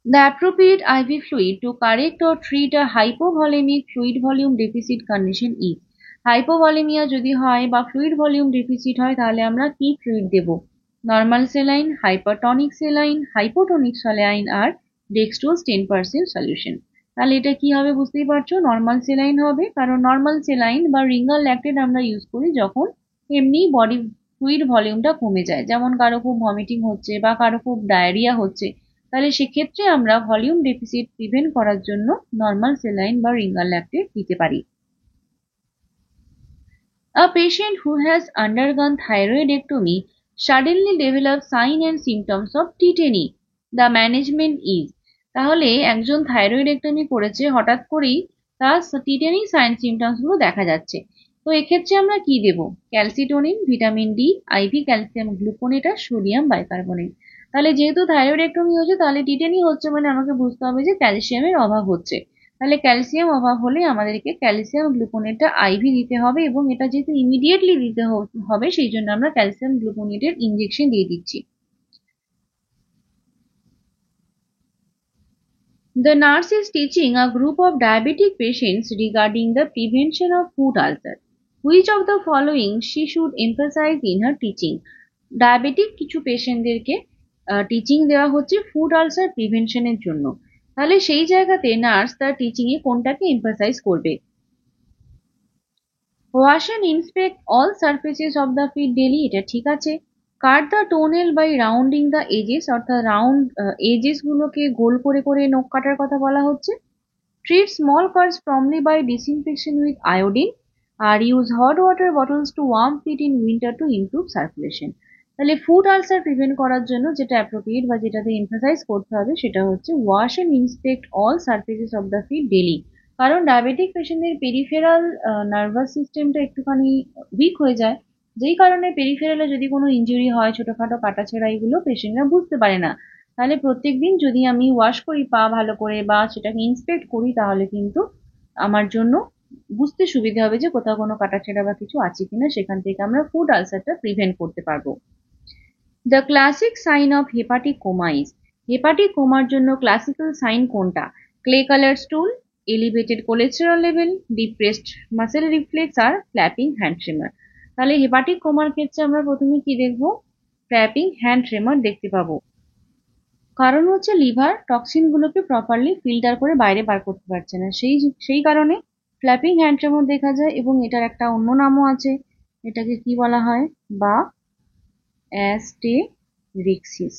The appropriate IV fluid to correct or treat a hypovolemic fluid volume deficit condition is. Hypovolaemia যদি হয় বা ফ্লুইড ভলিউম ডেফিসিট হয়, তাহলে আমরা কি ফ্লুইড দেব? Normal saline, hypertonic saline, hypotonic saline আর ডেক্সট্রোজ 10% সলিউশন। তাহলে এটা কি হবে বুঝতেই পারছো, নর্মাল সেলাইন হবে, কারণ নর্মাল সেলাইন বা রিঙ্গাল ল্যাকটেট আমরা ইউজ করি যখন এমনি বডি ফ্লুইড ভলিউমটা কমে যায়, যেমন কারো খুব ভমিটিং হচ্ছে বা কারো খুব ডায়রিয়া হচ্ছে, তাহলে সেক্ষেত্রে আমরা ভলিউম ডেফিসিট প্রিভেন্ট করার জন্য নর্মাল সেলাইন বা রিঙ্গাল ল্যাকটেট দিতে পারি। A patient who has undergone thyroidectomy suddenly develops signs and symptoms of tetany. The management is. তাহলে একজন থাইরয়েডেক্টমি করেছে, হঠাৎ করেই তার টিটেনি সাইন সিমটমস গুলো দেখা যাচ্ছে, তো এক্ষেত্রে আমরা কি দেব? Calcitonin, vitamin D, IV calcium gluconate আর সোডিয়াম বাইকার্বনেট। তাহলে যেহেতু থাইরয়েডেক্টমি হচ্ছে, তাহলে টিটেনি হচ্ছে, মানে আমাকে বুঝতে হবে যে ক্যালসিয়ামের অভাব হচ্ছে, তাহলে ক্যালসিয়াম অভাব হলে আমাদেরকে ক্যালসিয়াম গ্লুকোনেটটা আইভি দিতে হবে, এবং এটা যেহেতু ইমিডিয়েটলি দিতে হবে সেই জন্য আমরা ক্যালসিয়াম গ্লুকোনেটের ইনজেকশন দিয়ে দিচ্ছি। The nurse is teaching a group of diabetic patients regarding the prevention of food ulcer. Which of the following she should emphasize in her teaching? Diabetic কিছু পেশেন্টদেরকে টিচিং দেওয়া হচ্ছে ফুড আলসার প্রিভেনশনের জন্য। তাহলে সেই জায়গাতে nurse তার টিচিং এ কোনটাকে emphasize করবে? Wash and inspect all surfaces of the feet daily, এটা ঠিক আছে। Cut the toenail by rounding the edges, অর্থাৎ রাউন্ড এজেস গুলোকে গোল করে করে নখ কাটার কথা বলা হচ্ছে। Treat small cuts promptly by disinfection with iodine, আর use hot water bottles to warm feet in winter to improve circulation. তাহলে ফুড আলসার প্রিভেন্ট করার জন্য যেটা অ্যাপ্রোপ্রিয়েট বা যেটাতে এমফাসাইজ করতে হবে সেটা হচ্ছে wash and inspect all surfaces of the feet daily. কারণ ডায়াবেটিক পেশেন্টদের পেরিফেরাল নার্ভাস সিস্টেমটা একটুখানি উইক হয়ে যায়, যেই কারণে পেরিফেরালে যদি কোনো ইনজুরি হয়, ছোটখাটো কাটাছেঁড়া, এগুলো পেশেন্টরা বুঝতে পারে না। তাহলে প্রত্যেকদিন যদি আমি ওয়াশ করি পা ভালো করে বা সেটাকে ইন্সপেক্ট করি, তাহলে কিন্তু আমার জন্য বুঝতে সুবিধা হবে যে কোথাও কোনো কাটাছেঁড়া বা কিছু আছে কিনা, সেখান থেকে আমরা ফুড আলসারটা প্রিভেন্ট করতে পারবো। The classic sign of hepatic coma is, hepatic কোমার জন্য ক্লাসিক্যাল সাইন কোনটা? Clay colour stool, elevated cholesterol level, depressed muscle reflex, আর ফ্ল্যাপিং হ্যান্ড ট্রেমার। তাহলে হেপাটিক কোমার ক্ষেত্রে আমরা প্রথমে কি দেখবো? ফ্ল্যাপিং হ্যান্ড ট্রেমার দেখতে পাবো। কারণ হচ্ছে লিভার টক্সিন গুলোকে প্রপারলি ফিল্টার করে বাইরে বার করতে পারছে না, সেই কারণে ফ্ল্যাপিং হ্যান্ড ট্রেমর দেখা যায়। এবং এটার একটা অন্য নামও আছে, এটাকে কি বলা হয়? বা অ্যাস্টেরিক্সিস।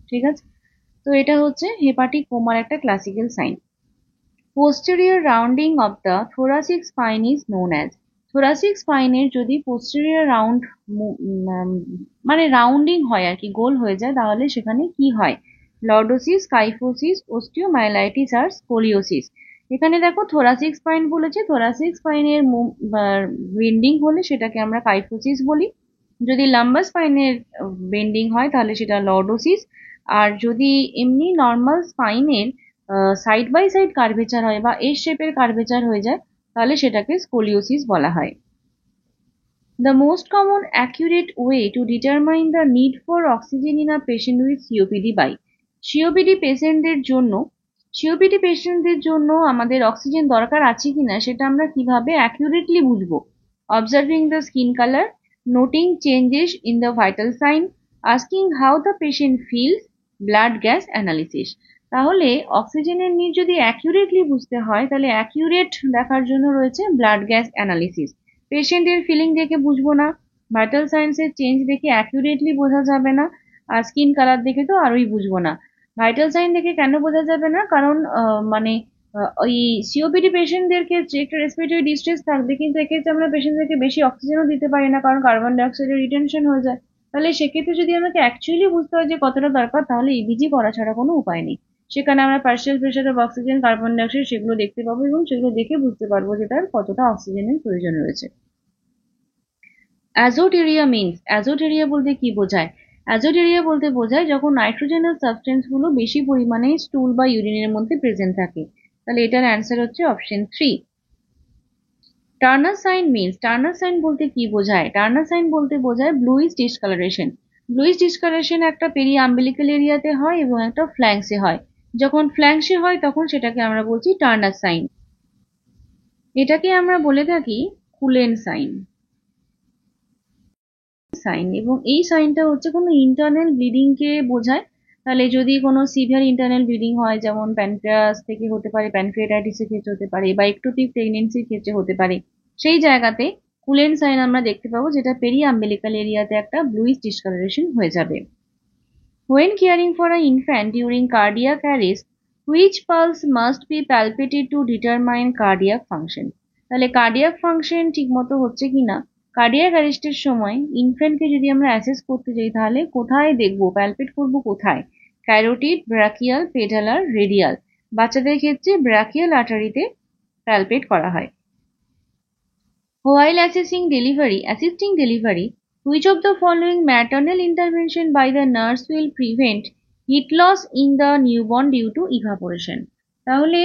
ঠিক আছে, তো এটা হচ্ছে হেপাটিক কোমার একটা classical sign. Posterior rounding of the thoracic spine is known as, thoracic স্পাইনের যদি পোস্টেরিয়র রাউন্ড মানে রাউন্ডিং হয় আর কি, গোল হয়ে যায়, তাহলে সেখানে কি হয়? লর্ডোসিস, কাইফোসিস, অস্টিওমাইলাইটিস আর স্কোলিওসিস। এখানে দেখো থোরাসিক স্পাইন বলেছে, থোরাসিক স্পাইনের বেন্ডিং হলে সেটাকে আমরা কাইফোসিস বলি। যদি লাম্বার স্পাইনের বেন্ডিং হয় তাহলে সেটা লর্ডোসিস। আর যদি এমনি নর্মাল স্পাইনের সাইড বাই সাইড কার্ভেচার হয় বা এস শেপের কার্ভেচার হয়ে যায়, তাহলে সেটাকে স্কোলিওসিস বলা হয়। The most common accurate way to determine the need for oxygen in a patient with COPD by, COPD পেশেন্টদের জন্য আমাদের অক্সিজেন দরকার আছে কিনা সেটা আমরা কিভাবে অ্যাকিউরেটলি বুঝবো? Observing the skin colour, noting changes in the vital sign, asking how the patient feels, blood gas analysis. তাহলে অক্সিজেনের নিড যদি অ্যাকিউরেটলি বুঝতে হয়, তাহলে অ্যাকিউরেট দেখার জন্য রয়েছে ব্লাড গ্যাস অ্যানালিসিস। পেশেন্টের ফিলিং দেখে বুঝবো না, ভাইটাল সাইন্সের চেঞ্জ দেখে অ্যাকিউরেটলি বোঝা যাবে না, আর স্কিন কালার দেখে তো আরোই বুঝবো না। ভাইটাল সাইন দেখে কেন বোঝা যাবে না? কারণ মানে ওই সিওপিডি পেশেন্টদের ক্ষেত্রে একটা রেসপিরেটরি ডিস্ট্রেস থাকবে, কিন্তু এক্ষেত্রে আমরা পেশেন্টদেরকে বেশি অক্সিজেনও দিতে পারি না, কারণ কার্বন ডাইঅক্সাইডের রিটেনশন হয়ে যায়। তাহলে সেক্ষেত্রে যদি আমাকে অ্যাকচুয়ালি বুঝতে হয় যে কতটা দরকার, তাহলে ইবিজি করা ছাড়া কোনো উপায় নেই। সেখানে আমরা partial pressure of oxygen, carbon dioxide সেগুলো দেখতে পাবো, এবং সেগুলো দেখে বুঝতে পারবো যে তার কতটা অক্সিজেনের প্রয়োজন রয়েছে। অ্যাজোটেরিয়া মিন্স, অ্যাজোটেরিয়া বলতে কি বোঝায়? অ্যাজোটেরিয়া বলতে বোঝায় যখন নাইট্রোজেনাস সাবস্টেন্স গুলো বেশি পরিমাণে স্টুল বা ইউরিনের মধ্যে প্রেজেন্ট থাকে। তাহলে এটার অ্যান্সার হচ্ছে option 3। Turner sign means, Turner sign বলতে কি বোঝায়? টার্নার সাইন বলতে বোঝায় ব্লুইশ ডিসকালারেশন। ব্লুইশ ডিসকালারেশন একটা পেরি আম্বিলিক্যাল এরিয়াতে হয় এবং একটা ফ্ল্যাঙ্কসে হয়। যখন ফ্ল্যাঙ্কসে হয় তখন সেটাকে আমরা বলছি টার্নার সাইন। এটাকে আমরা বলে থাকি কুলেন সাইন। সাইন, এবং এই সাইনটা হচ্ছে কোনো ইন্টারনাল ব্লিডিং কে বোঝায়। তাহলে যদি কোনো সিভিয়ার ইন্টারনাল ব্লিডিং হয়, যেমন প্যানক্রিয়াস থেকে হতে পারে, প্যানক্রিয়াটাইটিসের ক্ষেত্রে হতে পারে, বা একটোপিক প্রেগনেন্সির ক্ষেত্রে হতে পারে, সেই জায়গাতে কুলেন সাইন আমরা দেখতে পাবো, যেটা পেরি আম্বিলিক্যাল এরিয়াতে একটা ব্লুইশ ডিসকালারেশন হয়ে যাবে। When caring for an infant during cardiac arrest, which pulse must be palpated to determine cardiac function? তাহলে কার্ডিয়াক ফাংশন ঠিকমতো হচ্ছে কিনা, কার্ডিয়াক অ্যারেস্টের সময় ইনফ্যান্টকে যদি আমরা অ্যাসেস করতে যাই, তাহলে কোথায় দেখবো, প্যালপেট করবো কোথায়? ক্যারোটিড, ব্রাকিয়াল, পেডালার, রেডিয়াল। বাচ্চাদের ক্ষেত্রে ব্রাকিয়াল আর্টারিতে প্যালপেট করা হয়। While assisting delivery, which of the following maternal intervention by the nurse will prevent heat loss in the newborn due to evaporation? তাহলে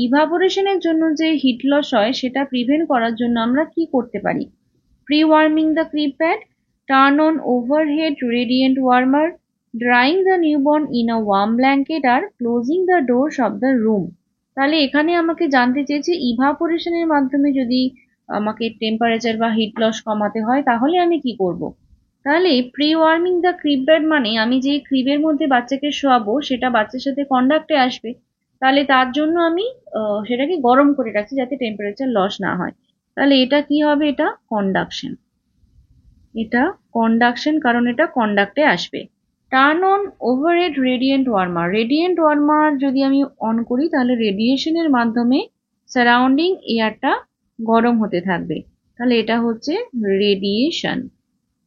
ইভাপোরেশনের জন্য যে হিট লস হয় সেটা প্রিভেন্ট করার জন্য আমরা কি করতে পারি? Pre-warming the crib pad, turn on overhead radiant warmer, drying the newborn in a warm blanket আর closing the doors of the room. তাহলে এখানে আমাকে জানতে চেয়েছে ইভাপোরেশনের মাধ্যমে যদি আমাকে টেম্পারেচার বা হিট লস কমাতে হয় তাহলে আমি কি করব? তাহলে প্রি ওয়ার্মিং দ্য ক্রিব বেড মানে আমি যে ক্রিবের মধ্যে বাচ্চাকে শোয়াবো সেটা বাচ্চার সাথে কন্ডাক্টে আসবে, তাহলে তার জন্য আমি সেটাকে গরম করে রাখছি যাতে টেম্পারেচার লস না হয়। তাহলে এটা কি হবে? এটা কন্ডাকশন। এটা কন্ডাকশন, কারণ এটা কন্ডাক্টে আসবে। Turn on overhead radiant warmer. Radiant warmer যদি আমি অন করি তাহলে রেডিয়েশনের মাধ্যমে সারাউন্ডিং এয়ারটা গরম হতে থাকবে, তাহলে এটা হচ্ছে radiation.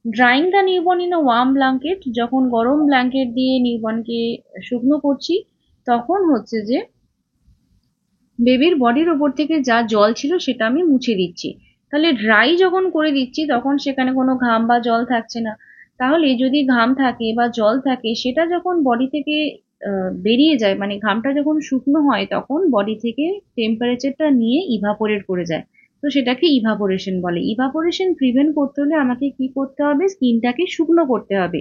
Drying the newborn in a warm blanket, যখন গরম ব্ল্যাঙ্কেট দিয়ে নিউবর্নকে শুকনো করছি তখন হচ্ছে যে বেবির বডির ওপর থেকে যা জল ছিল সেটা আমি মুছে দিচ্ছি। তাহলে ড্রাই যখন করে দিচ্ছি তখন সেখানে কোনো ঘাম বা জল থাকছে না। তাহলে যদি ঘাম থাকে বা জল থাকে সেটা যখন বডি থেকে বেরিয়ে যায়, মানে ঘামটা যখন শুকনো হয় তখন বডি থেকে টেম্পারেচারটা নিয়ে ইভাপোরেট করে যায়, তো সেটাকে ইভাপোরেশন বলে। ইভাপোরেশন প্রিভেন্ট করতে হলে আমাকে কি করতে হবে? স্কিনটাকে শুকনো করতে হবে।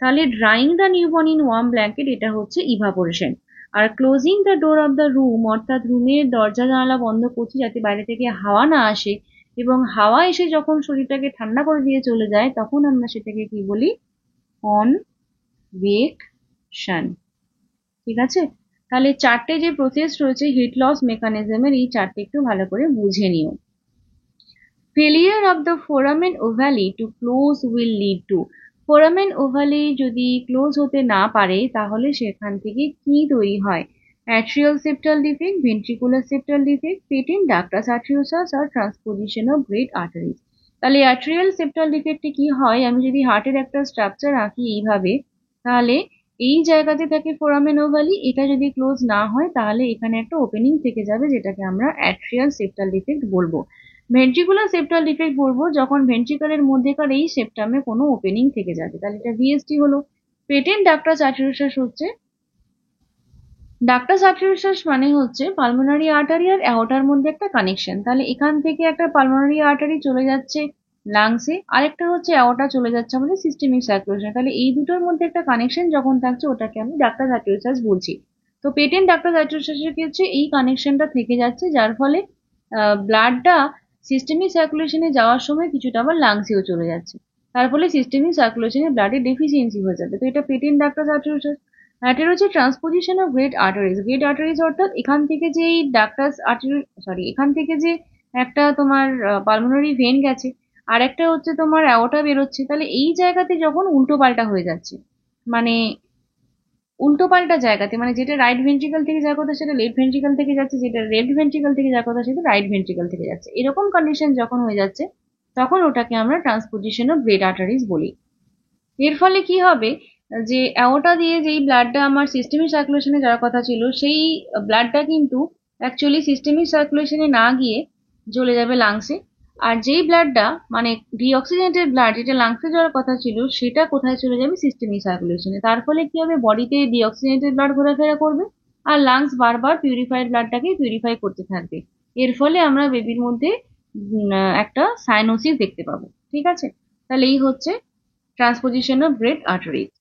তাহলে drying the newborn in warm blanket এটা হচ্ছে ইভাপোরেশন। আর closing the door of the room, অর্থাৎ রুমের দরজা জানালা বন্ধ করছি যাতে বাইরে থেকে হাওয়া না আসে, এবং হাওয়া এসে যখন শরীরটাকে ঠান্ডা করে দিয়ে চলে যায় তখন আমরা সেটাকে কি বলি? কনভেকশন। ঠিক আছে? তাহলে চারটে যে প্রসেস রয়েছে হিট লস মেকানিজমের, এই চারটে একটু ভালো করে বুঝে নিও। Failure of the foramen ovale to close will lead to. Foramen ovale যদি ক্লোজ হতে না পারে তাহলে সেখান থেকে কি তৈরি হয়? Atrial septal defect, ventricular septal defect, patent ductus arteriosus আর ট্রান্সপোজিশন অফ গ্রেট আর্টারিজ। তাহলে অ্যাট্রিয়াল সেপ্টাল ডিফেক্টে কি হয়? আমি যদি হার্টের একটা স্ট্রাকচার আঁকি এইভাবে, তাহলে এই জায়গাতে থাকে ফোরামেন ওভালি, এটা যদি ক্লোজ না হয় তাহলে এখানে একটা ওপেনিং থেকে যাবে যেটাকে আমরা অ্যাট্রিয়াল সেপ্টাল ডিফেক্ট বলবো। ভেন্ট্রিকুলার সেপ্টাল ডিফেক্ট বলবো যখন ভেন্ট্রিকলের মধ্যেকার এই সেপ্টামে কোনো ওপেনিং থেকে যাবে, তাহলে এটা ভিএসটি হলো। পেটেন্ট ডাক্টাস আর্টেরিওসাস হচ্ছে, ডাক্টাস আর্টেরিওসাস মানে হচ্ছে পালমোনারি আর্টারি আর অ্যাওর্টার মধ্যে একটা কানেকশন। তাহলে এখান থেকে একটা পালমোনারি আর্টারি চলে যাচ্ছে লাংসে, আরেকটা হচ্ছে অ্যাওর্টা চলে যাচ্ছে আমাদের সিস্টেমিক সার্কুলেশন। তাহলে এই দুটোর মধ্যে একটা কানেকশন যখন থাকছে ওটাকে আমি ডাক্টাস আর্টেরিওসাস বলছি। তো পেটেন্ট ডাক্টাস আর্টেরিওসাসের ক্ষেত্রে এই কানেকশনটা থেকে যাচ্ছে, যার ফলে ব্লাডটা সিস্টেমিক সার্কুলেশনে যাওয়ার সময় কিছুটা আবার লাংসেও চলে যাচ্ছে, তার ফলে সিস্টেমিক সার্কুলেশনে ব্লাডের ডেফিসিয়েন্সি হয়ে যাবে। তো এটা পেটেন্ট ডাক্টাস আর্টেরিওসাস। এটা হচ্ছে transposition of great arteries. Great arteries অর্থাৎ এখান থেকে যে ডাক্টাস আর্টারি, সরি, এখান থেকে যে একটা তোমার পালমোনারি ভেন গেছে আর একটা হচ্ছে তোমার অ্যাওর্টা বেরোচ্ছে, তাহলে এই জায়গাতে যখন উল্টো পাল্টা হয়ে যাচ্ছে, মানে উল্টো পাল্টা জায়গাতে, মানে যেটা রাইট ভেন্ট্রিকল থেকে যাওয়ার কথা সেটা লেফট ভেন্ট্রিকল থেকে যাচ্ছে, যেটা লেফট ভেন্ট্রিকল থেকে যাওয়ার কথা সেটা রাইট ভেন্ট্রিকল থেকে যাচ্ছে, এরকম কন্ডিশন যখন হয়ে যাচ্ছে তখন ওটাকে আমরা ট্রান্সপোজিশন অফ গ্রেট আর্টারিজ বলি। এর ফলে কি হবে? যে অ্যাওর্টা দিয়ে যেই ব্লাডটা আমার সিস্টেমিক সার্কুলেশনে যাওয়ার কথা ছিল সেই ব্লাডটা কিন্তু অ্যাকচুয়ালি সিস্টেমিক সার্কুলেশনে না গিয়ে চলে যাবে লাংসে। আর যেই ব্লাডটা মানে ডিঅক্সিজেনেটেড ব্লাড যেটা লাংসে যাওয়ার কথা ছিল সেটা কোথায় চলে যাবে? সিস্টেমিক সার্কুলেশনে। তার ফলে কি হবে? বডিতে ডিঅক্সিজেনেটেড ব্লাড ঘোরাফেরা করবে আর লাংস বারবার পিউরিফাইড ব্লাডটাকে পিউরিফাই করতে থাকবে। এর ফলে আমরা বেবির মধ্যে একটা সাইনোসিস দেখতে পাবো। ঠিক আছে? তাহলে এই হচ্ছে transposition of great arteries.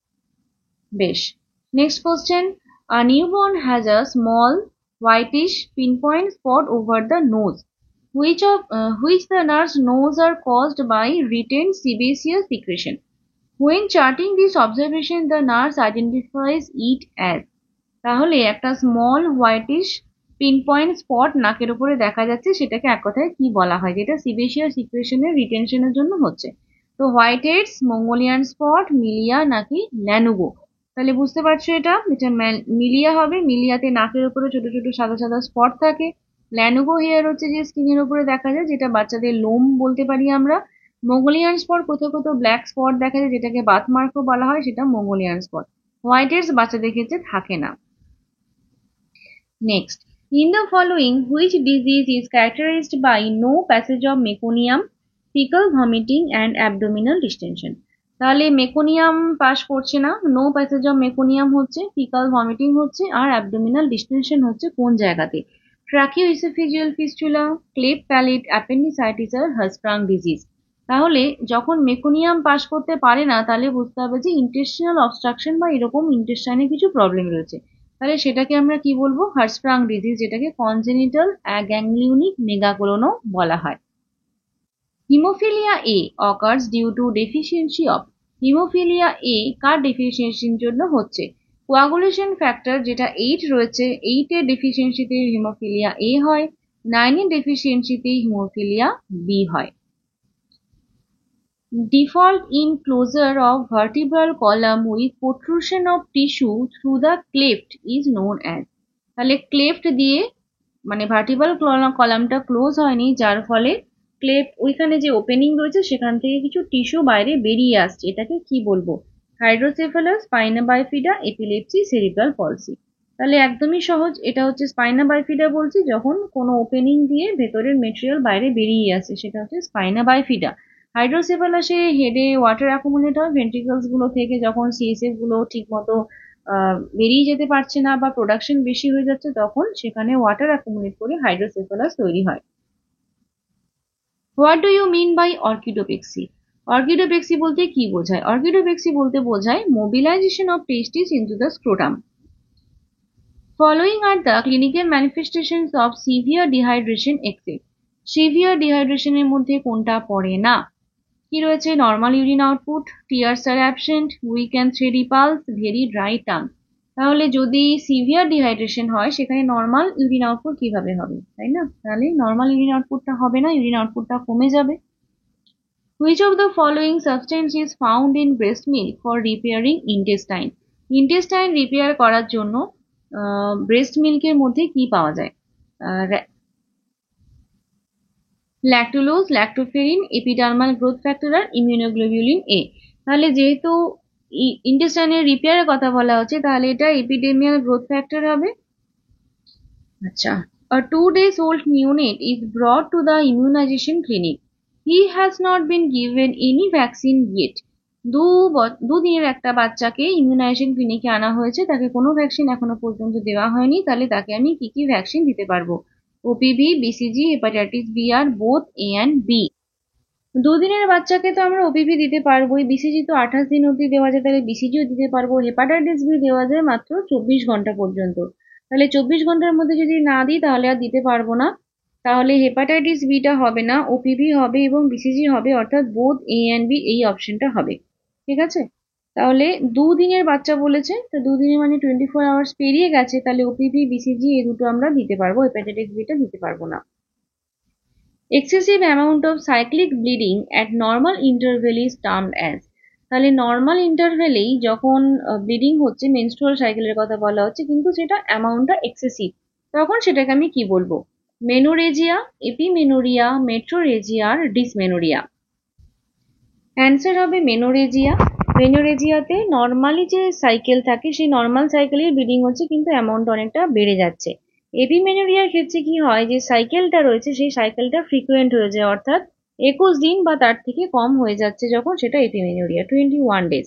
বেশ, next question. A newborn has a small whitish pinpoint spot over the nose, which the nurse knows are caused by retained sebaceous secretion. When charting this observation, the nurse identifies it as. তাহলে একটা small whitish pinpoint spot নাকের উপরে দেখা যাচ্ছে, সেটাকে এক কথায় কি বলা হয়? যেটা সিবেশিয়াস সিক্রেশনের রিটেনশনের জন্য হচ্ছে। তো হোয়াইট হেডস, মঙ্গোলিয়ান স্পট, মিলিয়া নাকি ল্যানুগো? তাহলে বুঝতে পারছো এটা মিলিয়া হবে। মিলিয়াতে নাকের উপরে ছোট ছোট সাদা সাদা স্পট থাকে। ল্যানুগো হেয়ার হচ্ছে যে স্কিনের উপরে দেখা যায়, যেটা বাচ্চাদের লোম বলতে পারি আমরা। মঙ্গোলিয়ান স্পট কোথাও কোথাও ব্ল্যাক স্পট দেখা যায় যেটাকে বাথমার্কও বলা হয়, সেটা মঙ্গোলিয়ান স্পট। হোয়াইট হেডস বাচ্চাদের ক্ষেত্রে থাকে না। Next, in the following, which disease is characterized by no passage of meconium, fecal vomiting and abdominal distension? তাহলে মেকোনিয়াম পাস করছে না, নো প্যাসেজ অফ মেকোনিয়াম হচ্ছে, ফিকাল ভমিটিং হচ্ছে, আর অ্যাবডোমিনাল ডিস্টেনশন হচ্ছে কোন জায়গাতে? ট্রাকিওইসোফেজিয়াল ফিস্টুলা, ক্লেফট প্যালেট, অ্যাপেন্ডিসাইটিস আর হার্সপ্রাং disease. তাহলে যখন মেকোনিয়াম পাস করতে পারে না, তাহলে বুঝতে হবে যে ইন্টেস্টিনাল অবস্ট্রাকশন বা এরকম ইন্টেস্টাইনে কিছু প্রবলেম রয়েছে। তাহলে সেটাকে আমরা কি বলবো? হার্সপ্রাং ডিজিজ, যেটাকে কনজেনিটাল অ্যাগ্যাংলিওনিক মেগাকোলোনো বলা হয়। Hemophilia A occurs due to deficiency of hemophilia A কার ডেফিসিয়েন্সির জন্য হচ্ছে? কোয়াগুলেশন ফ্যাক্টর যেটা 8 রয়েছে, 8 এর ডেফিসিয়েন্সিতে হিমোফিলিয়া এ হয়, 9 এর ডেফিসিয়েন্সিতে হিমোফিলিয়া বি হয়। Default in closure of vertebral column with protrusion of tissue through the cleft is known as। তাহলে ক্লেফট দিয়ে মানে ভার্টিব্রাল কলামটা ক্লোজ হয়নি, যার ফলে ক্লেফট ওইখানে যে ওপেনিং রয়েছে সেখান থেকে কিছু টিস্যু বাইরে বেরিয়ে আসছে, এটাকে কি বলবো? Hydrocephalus, spina বাইফিডা, epilepsy, cerebral পলসি। তাহলে একদমই সহজ, এটা হচ্ছে স্পাইনা বাইফিডা বলছি, যখন কোনো ওপেনিং দিয়ে ভেতরের মেটেরিয়াল বাইরে বেরিয়ে আসে সেটা হচ্ছে স্পাইনা বাইফিডা। হাইড্রোসেফালাসে হেডে ওয়াটার অ্যাকুমুলেট হয় ভেন্ট্রিকলস গুলো থেকে, যখন সিএসএফ গুলো ঠিক মতো বেরিয়ে যেতে পারছে না বা প্রোডাকশন বেশি হয়ে যাচ্ছে, তখন সেখানে ওয়াটার অ্যাকুমুলেট করে হাইড্রোসেফালাস তৈরি হয়। What do you mean by orchidopexy? Orchidopexy বলতে কি বোঝায়? অর্কিডোপেক্সি বলতে বোঝায় mobilization of testis into the scrotum. Following are the clinical manifestations of severe dehydration except। Severe ডিহাইড্রেশনের মধ্যে কোনটা পড়ে না? কি রয়েছে? নর্মাল ইউরিন আউটপুট, টিয়ার্স আর absent, weak and thready pulse, very dry tongue. তাহলে যদি সিভিয়ার ডিহাইড্রেশন হয় সেখানে নর্মাল ইউরিন আউটপুট কিভাবে হবে, তাই না? তাহলে নর্মাল ইউরিন আউটপুটটা হবে না, ইউরিন আউটপুটটা কমে যাবে। Which of the following substance is found in breast milk for repairing intestine? Intestine repair করার জন্য ব্রেস্ট মিল্কের মধ্যে কি পাওয়া যায়? Lactulose, lactoferrin, epidermal growth factor আর ইমিউনোগ্লোবিউলিন এ। তাহলে যেহেতু ইন্টেস্টাইনের রিপেয়ারের কথা বলা হচ্ছে, তাহলে এটা এপিডেমিয়াল গ্রোথ ফ্যাক্টর হবে। আচ্ছা, a 2 days old neonate is brought to the immunization clinic. He has not been given any vaccine yet. দুদিনের একটা বাচ্চাকে ইমিউনাইজেশন ক্লিনিকে আনা হয়েছে, তাকে কোনো ভ্যাকসিন এখনো পর্যন্ত দেওয়া হয়নি, তাহলে তাকে আমি কি কি ভ্যাকসিন দিতে পারবো? ওপিভি, বিসিজি, হেপাটাইটিস বি আর বোথ এ অ্যান্ড বি। দুদিনের বাচ্চাকে তো আমরা ওপিভি দিতে পারবোই, বিসিজি তো 28 দিন অব্দি দেওয়া যায়, তাহলে বিসিজিও দিতে পারবো। হেপাটাইটিস বি দেওয়া যায় মাত্র 24 ঘন্টা পর্যন্ত, তাহলে 24 ঘন্টার মধ্যে যদি না দিই তাহলে আর দিতে পারবো না। তাহলে হেপাটাইটিস বিটা হবে না, ওপিভি হবে এবং বিসিজি হবে, অর্থাৎ বোথ এ অ্যান্ড বি এই অপশনটা হবে। ঠিক আছে, তাহলে দুদিনের বাচ্চা বলেছে, তো দুদিনে মানে 24 আওয়ার্স পেরিয়ে গেছে, তাহলে ওপিভি, বিসিজি এই দুটো আমরা দিতে পারবো, হেপাটাইটিস বিটা দিতে পারবো না। Excessive amount of cyclic bleeding at normal interval is termed as। তাহলে নর্মাল ইন্টারভেলেই যখন ব্লিডিং হচ্ছে, মেনস্ট্রুয়াল সাইকেলের কথা বলা হচ্ছে, কিন্তু সেটা অ্যামাউন্টটা এক্সেসিভ, তখন সেটাকে আমি কি বলবো? মেনোরেজিয়া, এপিমেনোরিয়া, মেট্রোরেজিয়া আর ডিসমেনোরিয়া। অ্যান্সার হবে মেনোরেজিয়া। মেনোরেজিয়াতে নর্মালি যে সাইকেল থাকে সেই নর্মাল সাইকেলেই ব্লিডিং হচ্ছে, কিন্তু অ্যামাউন্ট অনেকটা বেড়ে যাচ্ছে। এপিমেনোরিয়ার ক্ষেত্রে কি হয়, যে সাইকেলটা রয়েছে সেই সাইকেলটা ফ্রিকুয়েন্ট হয়ে যায়, অর্থাৎ 21 দিন বা তার থেকে কম হয়ে যাচ্ছে, যখন সেটা এপিমেনোরিয়া 21 ডেজ।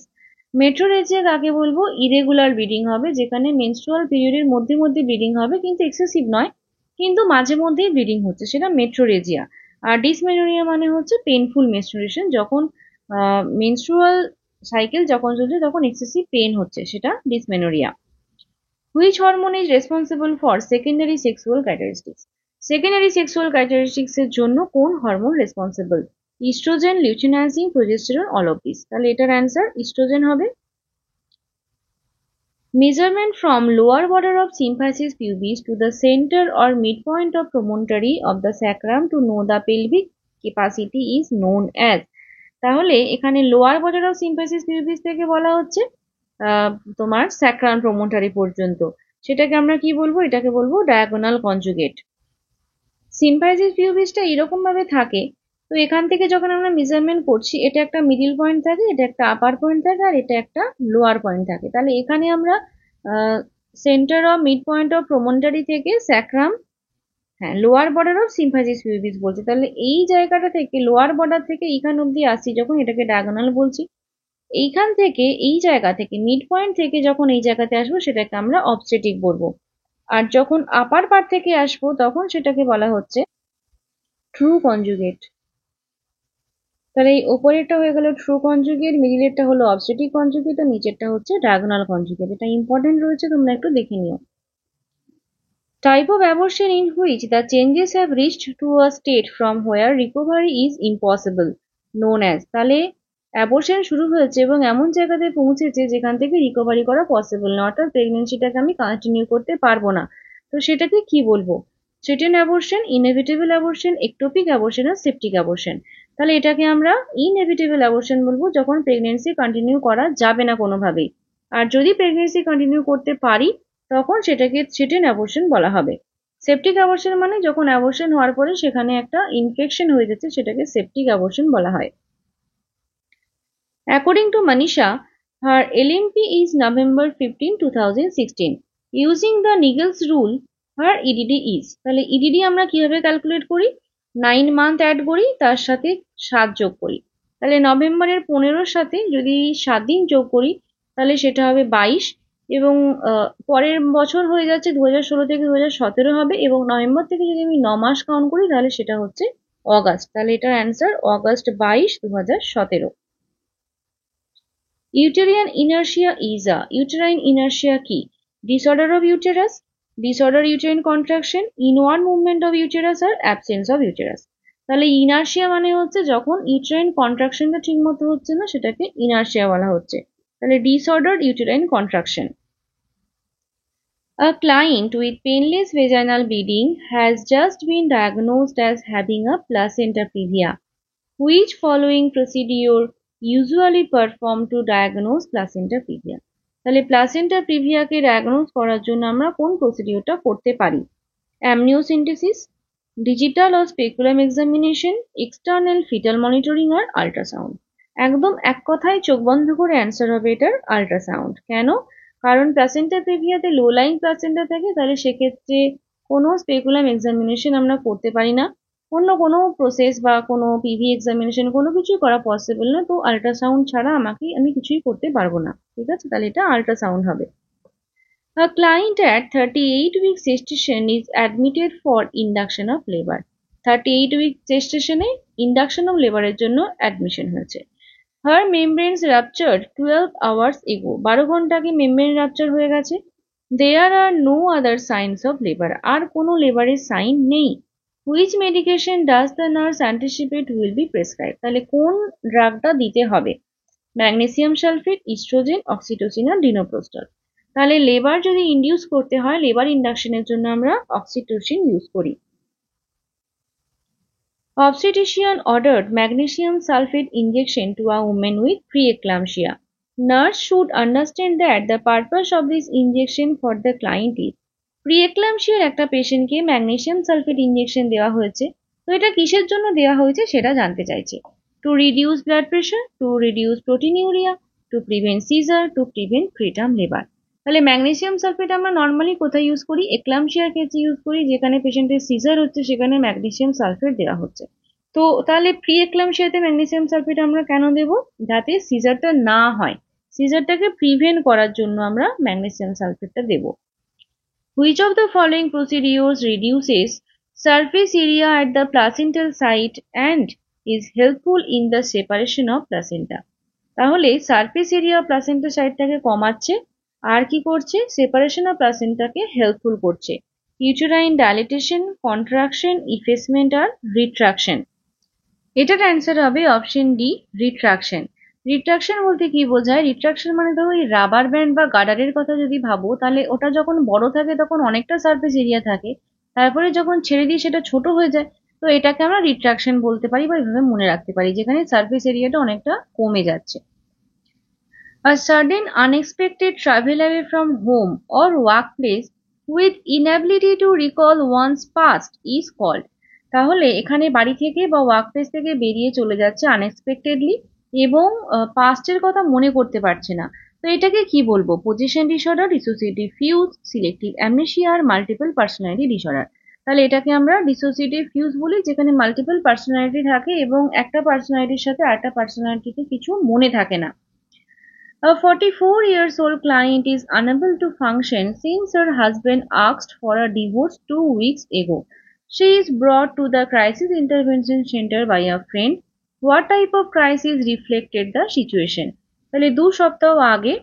মেট্রোরেজিয়া কাকে বলবো? ইরেগুলার ব্লিডিং হবে, যেখানে মেনস্ট্রুয়াল পিরিয়ডের মধ্যে মধ্যে ব্লিডিং হবে, কিন্তু এক্সেসিভ নয়, কিন্তু মাঝে মধ্যেই ব্লিডিং হচ্ছে, সেটা মেট্রোরেজিয়া। আর ডিসমেনোরিয়া মানে হচ্ছে পেইনফুল মেনস্ট্রুয়েশন, যখন মেনস্ট্রুয়াল সাইকেল যখন চলছে তখন এক্সেসিভ পেইন হচ্ছে, সেটা dysmenorrhoea. Which hormone is responsible for secondary sexual characteristics? Secondary sexual characteristics এর জন্য কোন hormone responsible? Oestrogen, luteinising, progesterone, all of this. তাহলে এটার অ্যান্সার ইস্ট্রোজেন হবে। Measurement from lower border of symphysis pubis to the center or midpoint of promontory of the sacrum to know the pelvic capacity is known as। তাহলে এখানে lower border of symphysis pubis থেকে বলা হচ্ছে তোমার sacrum প্রমোটারি পর্যন্ত, সেটাকে আমরা কি বলবো? এটাকে বলবো ডায়াগোনাল কনজুগেট। সিম্পাসিস পিউবিসটা এরকম ভাবে থাকে, তো এখান থেকে যখন আমরা মেজারমেন্ট করছি, এটা একটা মিডিল পয়েন্ট থাকে, এটা একটা আপার পয়েন্ট থাকে, আর এটা একটা লোয়ার পয়েন্ট থাকে। তাহলে এখানে আমরা centre of mid point of promontory থেকে স্যাক্রাম, হ্যাঁ lower border of symphysis pubis বলছে, তাহলে এই জায়গাটা থেকে লোয়ার বর্ডার থেকে এখান অব্দি আসছি যখন, এটাকে ডায়াগোনাল বলছি। এইখান থেকে এই জায়গা থেকে মিড পয়েন্ট থেকে যখন এই জায়গাতে আসবো সেটাকে আমরা অবস্টেটিক বলবো, আর যখন আপার পার্ট থেকে আসবো তখন সেটাকে বলা হচ্ছে ট্রু কনজুগেট। তাহলে এই ওপরেরটা হয়ে গেল ট্রু কনজুগেট, মিডিলেরটা হলো অবস্টেটিক কনজুগেট, আর নিচেরটা হচ্ছে ডায়াগোনাল কনজুগেট। এটা ইম্পর্টেন্ট রয়েছে, তোমরা একটু দেখে নিও। Type of abortion in which the changes have reached to a state from where recovery is impossible known as, তাহলে অ্যাবর্শন শুরু হয়েছে এবং এমন জায়গাতে পৌঁছেছে যেখান থেকে রিকভারি করা পসিবল না, অর্থাৎ প্রেগনেন্সিটাকে আমি কন্টিনিউ করতে পারবো না। তো সেটাকে কি বলবো? Threaten abortion, inevitable abortion, ectopic abortion আর সেপটিক অ্যাবর্শন। তাহলে এটাকে আমরা ইনএভিটেবল অ্যাবর্শন বলবো যখন প্রেগনেন্সি কন্টিনিউ করা যাবে না কোনোভাবেই, আর যদি প্রেগনেন্সি কন্টিনিউ করতে পারি তখন সেটাকে থ্রেটেন অ্যাবর্শন বলা হবে। সেপটিক অ্যাবর্শন মানে যখন অ্যাবর্শন হওয়ার পরে সেখানে একটা ইনফেকশন হয়ে যাচ্ছে, সেটাকে সেপটিক অ্যাবর্শন বলা হয়। According to Manisha, her LMP is November 15, 2016. Using the Niggles rule, her EDD is, তাহলে EDD আমরা কিভাবে ক্যালকুলেট করি? 9 মান্থ অ্যাড করি, তার সাথে 7 যোগ করি। তাহলে নভেম্বরের 15-র সাথে যদি 7 দিন যোগ করি তাহলে সেটা হবে 22, এবং পরের বছর হয়ে যাচ্ছে 2016 থেকে 2017 হবে, এবং নভেম্বর থেকে যদি আমি 9 মাস কাউন্ট করি তাহলে সেটা হচ্ছে অগাস্ট। তাহলে এটার answer August 22, 2017। Uterine inertia is a, uterine inertia কি? Disorder of uterus, disorder uterine contraction, inward movement of uterus আর absence of uterus। তাহলে ইনার্শিয়া মানে হচ্ছে যখন ইউটেরাইন কন্ট্রাকশনটা ঠিক মতো হচ্ছে না, সেটাকে ইনার্শিয়া বলা হচ্ছে। তাহলে disorder uterine contraction. A client with painless vaginal bleeding has just been diagnosed as having a placenta previa. Which following procedure usually performed to diagnose placenta previa? তাহলে প্লাসেন্টা প্রিভিয়াকে ডায়াগনোজ করার জন্য আমরা কোন প্রসিডিওরটা করতে পারি? অ্যামনিওসেন্টেসিস, ডিজিটাল ও speculum examination, external fetal monitoring আর আল্ট্রাসাউন্ড। একদম এক কথায় চোখ বন্ধ করে অ্যান্সার হবে এটার আল্ট্রাসাউন্ড। কেন? কারণ প্লাসেন্টা প্রিভিয়াতে লো লাইং প্লাসেন্টা থাকে, তাহলে সেক্ষেত্রে কোনো স্পেকুলাম এক্সামিনেশন আমরা করতে পারি না, অন্য কোনো প্রসেস বা কোনো পিভি এক্সামিনেশন কোনো কিছুই করা পসিবল না, তো আল্ট্রাসাউন্ড ছাড়া আমি কিছুই করতে পারবো না। ঠিক আছে, তাহলে এটা আল্ট্রাসাউন্ড হবে। A client at 38 weeks gestation is admitted for induction of labor. 38 week gestation A induction of labor এর জন্য অ্যাডমিশন হয়েছে। Her membranes ruptured 12 hours ago. 12 ঘন্টা আগে মেমব্রেন রাপচার হয়ে গেছে। There are no other signs of labor. আর কোনো লেবারের sign নেই। Which medication does the nurse anticipate will be prescribed? তাহলে কোন ড্রাগটা দিতে হবে? ম্যাগনেসিয়াম সালফেট, ইস্ট্রোজেন, অক্সিটোসিন আর ডিনোপ্রোস্টাল। তাহলে লেবার যদি ইন্ডিউস করতে হয়, লেবার ইন্ডাকশনের জন্য আমরা অক্সিটোসিন ইউজ করি। Obstetrician ordered magnesium sulfate injection to a woman with preeclampsia. Nurse should understand that the purpose of this injection for the client is, preeclampsia একটা পেশেন্টকে magnesium sulphate injection দেওয়া হয়েছে, তো এটা কিসের জন্য দেওয়া হয়েছে সেটা জানতে চাইছে। To reduce blood pressure, to reduce proteinuria, to prevent seizure, to prevent preterm labour. তাহলে ম্যাগনেসিয়াম সালফেট আমরা নর্মালি কোথায় ইউজ করি? এক্লাম্পসিয়ার ক্ষেত্রে ইউজ করি, যেখানে পেশেন্টের সিজার হচ্ছে সেখানে ম্যাগনেসিয়াম সালফেট দেওয়া হচ্ছে। তো তাহলে প্রি এক্লাম্পসিয়াতে ম্যাগনেসিয়াম সালফেট আমরা কেন দেব? যাতে সিজারটা না হয়, সিজারটাকে প্রিভেন্ট করার জন্য আমরা ম্যাগনেসিয়াম সালফেটটা দেব। Which of the following procedures reduces surface area at the placental site and is helpful in the separation of placenta? তাহলে সারফেস এরিয়া প্লাসেন্টা সাইডটাকে কমাচ্ছে, আর কি করছে? সেপারেশন অফ প্লাসেন্টাকে হেল্পফুল করছে। ইউটেরাইন ডাইলেটেশন, কন্ট্রাকশন, ইফেসমেন্ট আর retraction. এটার answer হবে option D, retraction. Retraction বলতে কি বোঝায়? Retraction মানে ধরো এই রাবার ব্যান্ড বা গার্ডারের কথা যদি ভাবো, তাহলে ওটা যখন বড় থাকে তখন অনেকটা সারফেস এরিয়া থাকে, তারপরে যখন ছেড়ে দিয়ে সেটা ছোট হয়ে যায়, তো এটাকে আমরা রিট্রাকশন বলতে পারি বা এইভাবে মনে রাখতে পারি, যেখানে সারফেস এরিয়াটা অনেকটা কমে যাচ্ছে। A sudden unexpected travel away from home or workplace with inability to recall one's past is called. তাহলে এখানে বাড়ি থেকে বা ওয়ার্কপ্লেস থেকে বেরিয়ে চলে যাচ্ছে আনএক্সপেক্টেডলি এবং পাস্টের কথা মনে করতে পারছে না, তো এটাকে কি বলবো? Possession disorder, dissociative fugue, selective amnesia আর মাল্টিপল পার্সোনালিটি ডিসঅর্ডার। তাহলে এটাকে আমরা ডিসোসিয়েটিভ ফিউজ বলি, যেখানে মাল্টিপল পার্সোনালিটি থাকে এবং একটা পার্সোনালিটির সাথে আরেকটা পার্সোনালিটিতে কিছু মনে থাকে না। A 44-year-old client is unable to function since her husband asked for a divorce 2 weeks ago. She is brought to the crisis intervention center by a friend. What type of crisis reflected the situation? তাহলে 2 সপ্তাহ আগে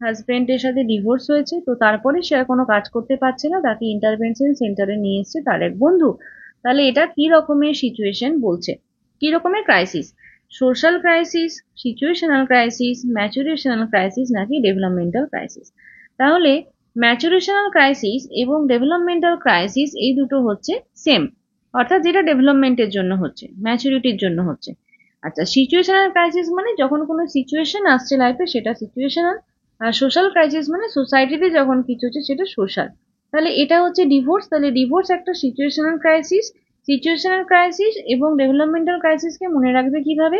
হাজবেন্ডের সাথে divorce হয়েছে, তো তারপরে সে আর কোনো কাজ করতে পারছে না, তাকে ইন্টারভেনশন সেন্টারে নিয়ে এসছে তার এক বন্ধু। তাহলে এটা কি রকমের সিচুয়েশন বলছে, কি রকমের crisis? Social crisis, situational crisis, maturational crisis নাকি ডেভেলপমেন্টাল ক্রাইসিস? তাহলে ম্যাচুরেশনাল ক্রাইসিস এবং ডেভেলপমেন্টাল ক্রাইসিস এই দুটো হচ্ছে সেম, অর্থাৎ যেটা ডেভেলপমেন্টের জন্য হচ্ছে, ম্যাচুরিটির জন্য হচ্ছে। আচ্ছা, সিচুয়েশনাল ক্রাইসিস মানে যখন কোনো সিচুয়েশন আসছে লাইফে সেটা সিচুয়েশনাল, আর সোশ্যাল ক্রাইসিস মানে সোসাইটিতে যখন কিছু হচ্ছে সেটা সোশ্যাল। তাহলে এটা হচ্ছে ডিভোর্স, তাহলে ডিভোর্স একটা সিচুয়েশনাল ক্রাইসিস। সিচুয়েশনাল ক্রাইসিস এবং ডেভেলপমেন্টাল ক্রাইসিসকে মনে রাখবে কিভাবে?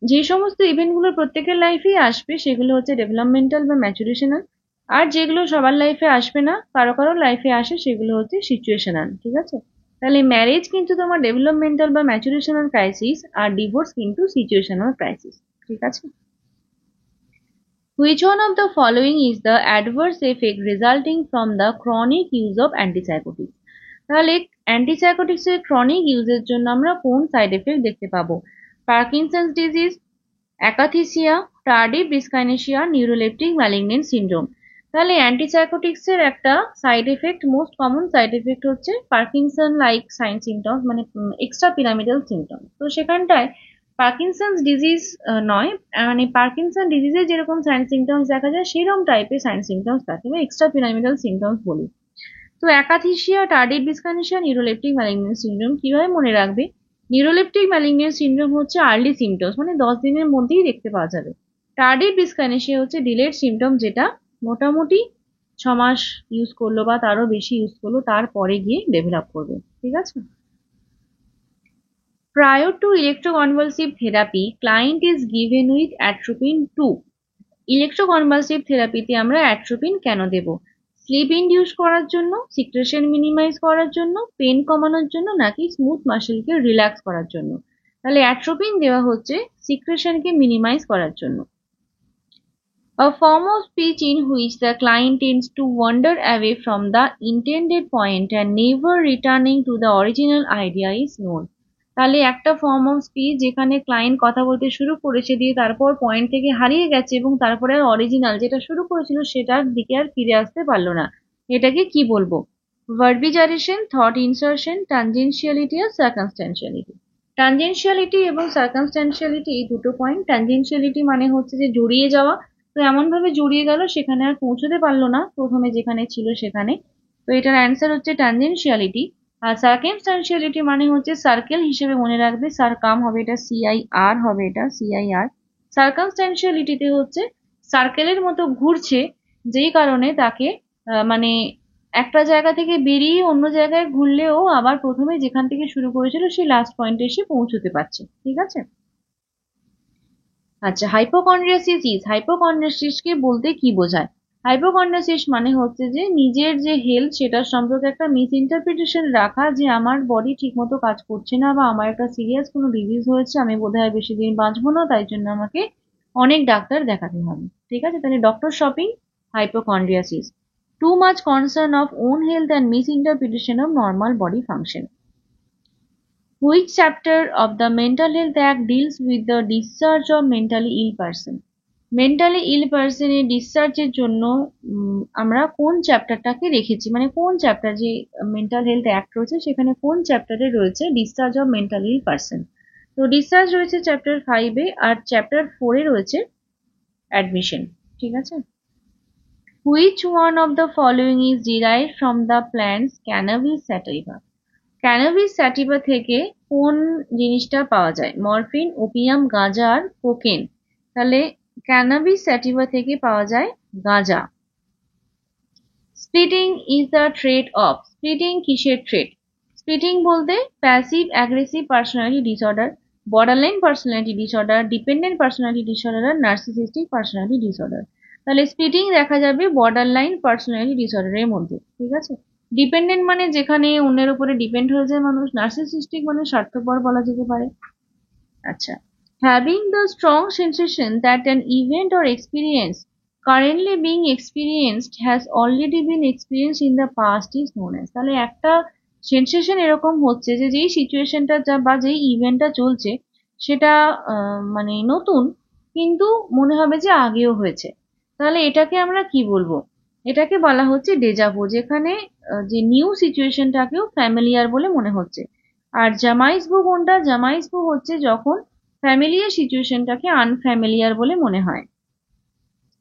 যে সমস্ত ইভেন্টগুলো প্রত্যেকের লাইফেই আসবে সেগুলো হচ্ছে ডেভেলপমেন্টাল বা ম্যাচুরেশনাল, আর যেগুলো সবার লাইফে আসবে না, কারো কারো লাইফে আসে, সেগুলো হচ্ছে সিচুয়েশনাল। ঠিক আছে? তাহলে ম্যারেজ কিন্তু তোমার ডেভেলপমেন্টাল বা ম্যাচুরেশনাল ক্রাইসিস, আর ডিভোর্স কিন্তু সিচুয়েশনাল ক্রাইসিস। ঠিক আছে? Which one of the following is the adverse effect resulting from the chronic use of antipsychotics? তাহলে অ্যান্টিসাইকোটিক্স এর ক্রনিক ইউজের জন্য আমরা কোন সাইড এফেক্ট দেখতে পাবো? Parkinson's disease, akathisia, tardive dyskinesia, neuroleptic malignant syndrome. তাহলে অ্যান্টিসাইকোটিক্স এর একটা side effect, most common side effect হচ্ছে পার্কিনসন লাইক সাইন সিমটমস, মানে এক্সট্রা পিরামিডাল সিমটম। তো সেখানটায় পার্কিনসন্স ডিজিজ নয়, মানে পার্কিনসন ডিজিজে যেরকম সাইন সিমটমস দেখা যায় সেরকম টাইপের সাইন সিমটমস থাকে, বা এক্সট্রা পিরামিডাল সিমটমস বলি। তো অ্যাকাথিসিয়া, tardive dyskinesia, neuroleptic malignant syndrome কিভাবে মনে রাখবে? নিউরোলেপটিক ম্যালিগন্যান্ট সিনড্রোম হচ্ছে আর্লি সিমটমস, মানে 10 দিনের মধ্যেই দেখতে পাওয়া যাবে। টার্ডিভ ডিসকাইনেসিয়া হচ্ছে ডিলেড সিমটম, যেটা মোটামুটি 6 মাস ইউজ করলো বা তারও বেশি ইউজ করলো, তারপরে গিয়ে ডেভেলপ করবে। ঠিক আছে? Prior to electroconvulsive therapy, client is given with atropine 2. ইলেকট্রোকনভালসিভ থেরাপিতে আমরা অ্যাট্রোপিন কেন দেব? স্লিপ ইনডিউস করার জন্য, সিক্রেশন মিনিমাইজ করার জন্য, পেন কমানোর জন্য, নাকি স্মুথ মাসেলকে রিল্যাক্স করার জন্য? তাহলে অ্যাট্রোপিন দেওয়া হচ্ছে সিক্রেশনকে মিনিমাইজ করার জন্য। A form of speech in which the client tends to wander away from the intended point and never returning to the original idea is known. তাহলে একটা ফর্ম অফ স্পিচ যেখানে ক্লায়েন্ট কথা বলতে শুরু করেছে, দিয়ে তারপর পয়েন্ট থেকে হারিয়ে গেছে, এবং তারপরে আর অরিজিনাল যেটা শুরু করেছিল সেটার দিকে আর ফিরে আসতে পারলো না, এটাকে কি বলবো? ভার্বিজারেশন, থট ইনসার্শন, ট্যানজেনশিয়ালিটি আর সার্কামস্ট্যান্সিয়ালিটি। ট্যানজেনশিয়ালিটি এবং সার্কামস্ট্যান্সিয়ালিটি এই দুটো পয়েন্ট। ট্যানজেনশিয়ালিটি মানে হচ্ছে যে জড়িয়ে যাওয়া, তো এমন ভাবে জড়িয়ে গেল সেখানে আর পৌঁছতে পারলো না প্রথমে যেখানে ছিল সেখানে, তো এটার অ্যান্সার হচ্ছে ট্যানজেনশিয়ালিটি। আর সার্কামস্ট্যান্সিয়ালিটি মানে হচ্ছে সার্কেল হিসেবে মনে রাখবে, সারকাম হবে এটা, CIR হবে এটা, CIR। সার্কামস্ট্যান্সিয়ালিটিতে হচ্ছে সার্কেলের মতো ঘুরছে, যেই কারণে তাকে মানে একটা জায়গা থেকে বেরিয়ে অন্য জায়গায় ঘুরলেও আবার প্রথমে যেখান থেকে শুরু করেছিল সেই লাস্ট পয়েন্টে এসে পৌঁছতে পারছে। ঠিক আছে? আচ্ছা, হাইপোকন্ড্রিয়াসিসকে বলতে কি বোঝায়? হাইপোকন্ড্রিয়াসিস মানে হচ্ছে যে নিজের যে হেলথ সেটার সম্পর্কে একটা মিস ইন্টারপ্রিটেশন রাখা, যে আমার বডি ঠিক মতো কাজ করছে না, বা আমার একটা সিরিয়াস কোনো ডিজিজ হয়েছে, আমি বোধহয় বেশি দিন বাঁচবো না, তাই জন্য আমাকে অনেক ডাক্তার দেখাতে হবে। ঠিক আছে? তাহলে doctor shopping, hypochondriasis. Too much concern of on health and miss interpretation of normal body function. Which chapter of the Mental Health Act deals with the discharge of mentally ill person? Mentally ill পার্সনের ডিসচার্জের জন্য আমরা কোন চ্যাপ্টারটাকে রেখেছি, মানে কোন chapter, যে mental health act রয়েছে সেখানে কোন চ্যাপ্টারে রয়েছে discharge of mental ill person? তো ডিসচার্জ রয়েছে চ্যাপ্টার 5-এ, আর চ্যাপ্টার 4-এ রয়েছে অ্যাডমিশন। ঠিক আছে? Which one of the following is derived from the plants cannabis sativa? Cannabis sativa থেকে কোন জিনিসটা পাওয়া যায়? মরফিন, ওপিয়াম, গাঁজা আর কোকেন। তাহলে ক্যানাবিস স্যাটিভা থেকে পাওয়া যায় গাঁজা। Splitting is the trait of. Splitting কিসের ট্রেট? স্প্লিটিং বলতে passive aggressive personality disorder, borderline personality disorder, dependent personality disorder আর নার্সিসিস্টিক পার্সোনালিটি ডিসঅর্ডার। তাহলে স্প্লিটিং দেখা যাবে বর্ডারলাইন পার্সোনালিটি ডিসঅর্ডারের মধ্যে। ঠিক আছে? ডিপেন্ডেন্ট মানে যেখানে অন্যের উপরে ডিপেন্ড হয়ে যায় মানুষ, নার্সিসিস্টিক মানে স্বার্থপর বলা যেতে পারে। আচ্ছা, Having the strong sensation that an event or experience currently being experienced has already been experienced in the past is known as। তাহলে একটা সেন্সেশন এরকম হচ্ছে যে যেই সিচুয়েশনটা যা বা যেই ইভেন্টটা চলছে সেটা মানে নতুন, কিন্তু মনে হবে যে আগেও হয়েছে। তাহলে এটাকে আমরা কি বলবো? এটাকে বলা হচ্ছে ডেজাভু, যেখানে যে নিউ সিচুয়েশনটাকেও ফ্যামিলিয়ার বলে মনে হচ্ছে। আর জামাইসবু কোনটা? জামাইসবু হচ্ছে যখন ফ্যামিলিয়ার সিচুয়েশনটাকে আনফ্যামিলিয়ার বলে মনে হয়,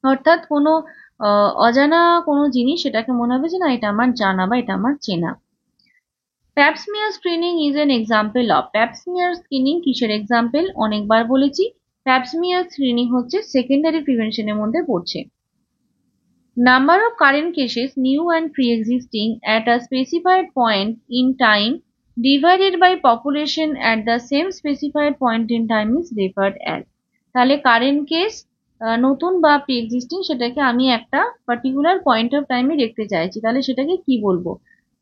অর্থাৎ কোনো অজানা কোনো জিনিস সেটাকে মনে হবে যে না এটা আমার জানা বা এটা আমার চেনা। Pap smear screening is an example of. Pap smear screening কিসের এক্সাম্পল? অনেকবার বলেছি, প্যাপসমিয়ার স্ক্রিনিং হচ্ছে সেকেন্ডারি প্রিভেনশনের মধ্যে পড়ছে। Number of current cases, new and pre-existing, at a specified point in time divided by population at the same specified point in time is referred as। তাহলে current case নতুন বা pre existing সেটাকে আমি একটা particular point of টাইমে দেখতে চাইছি, তাহলে সেটাকে কি বলবো?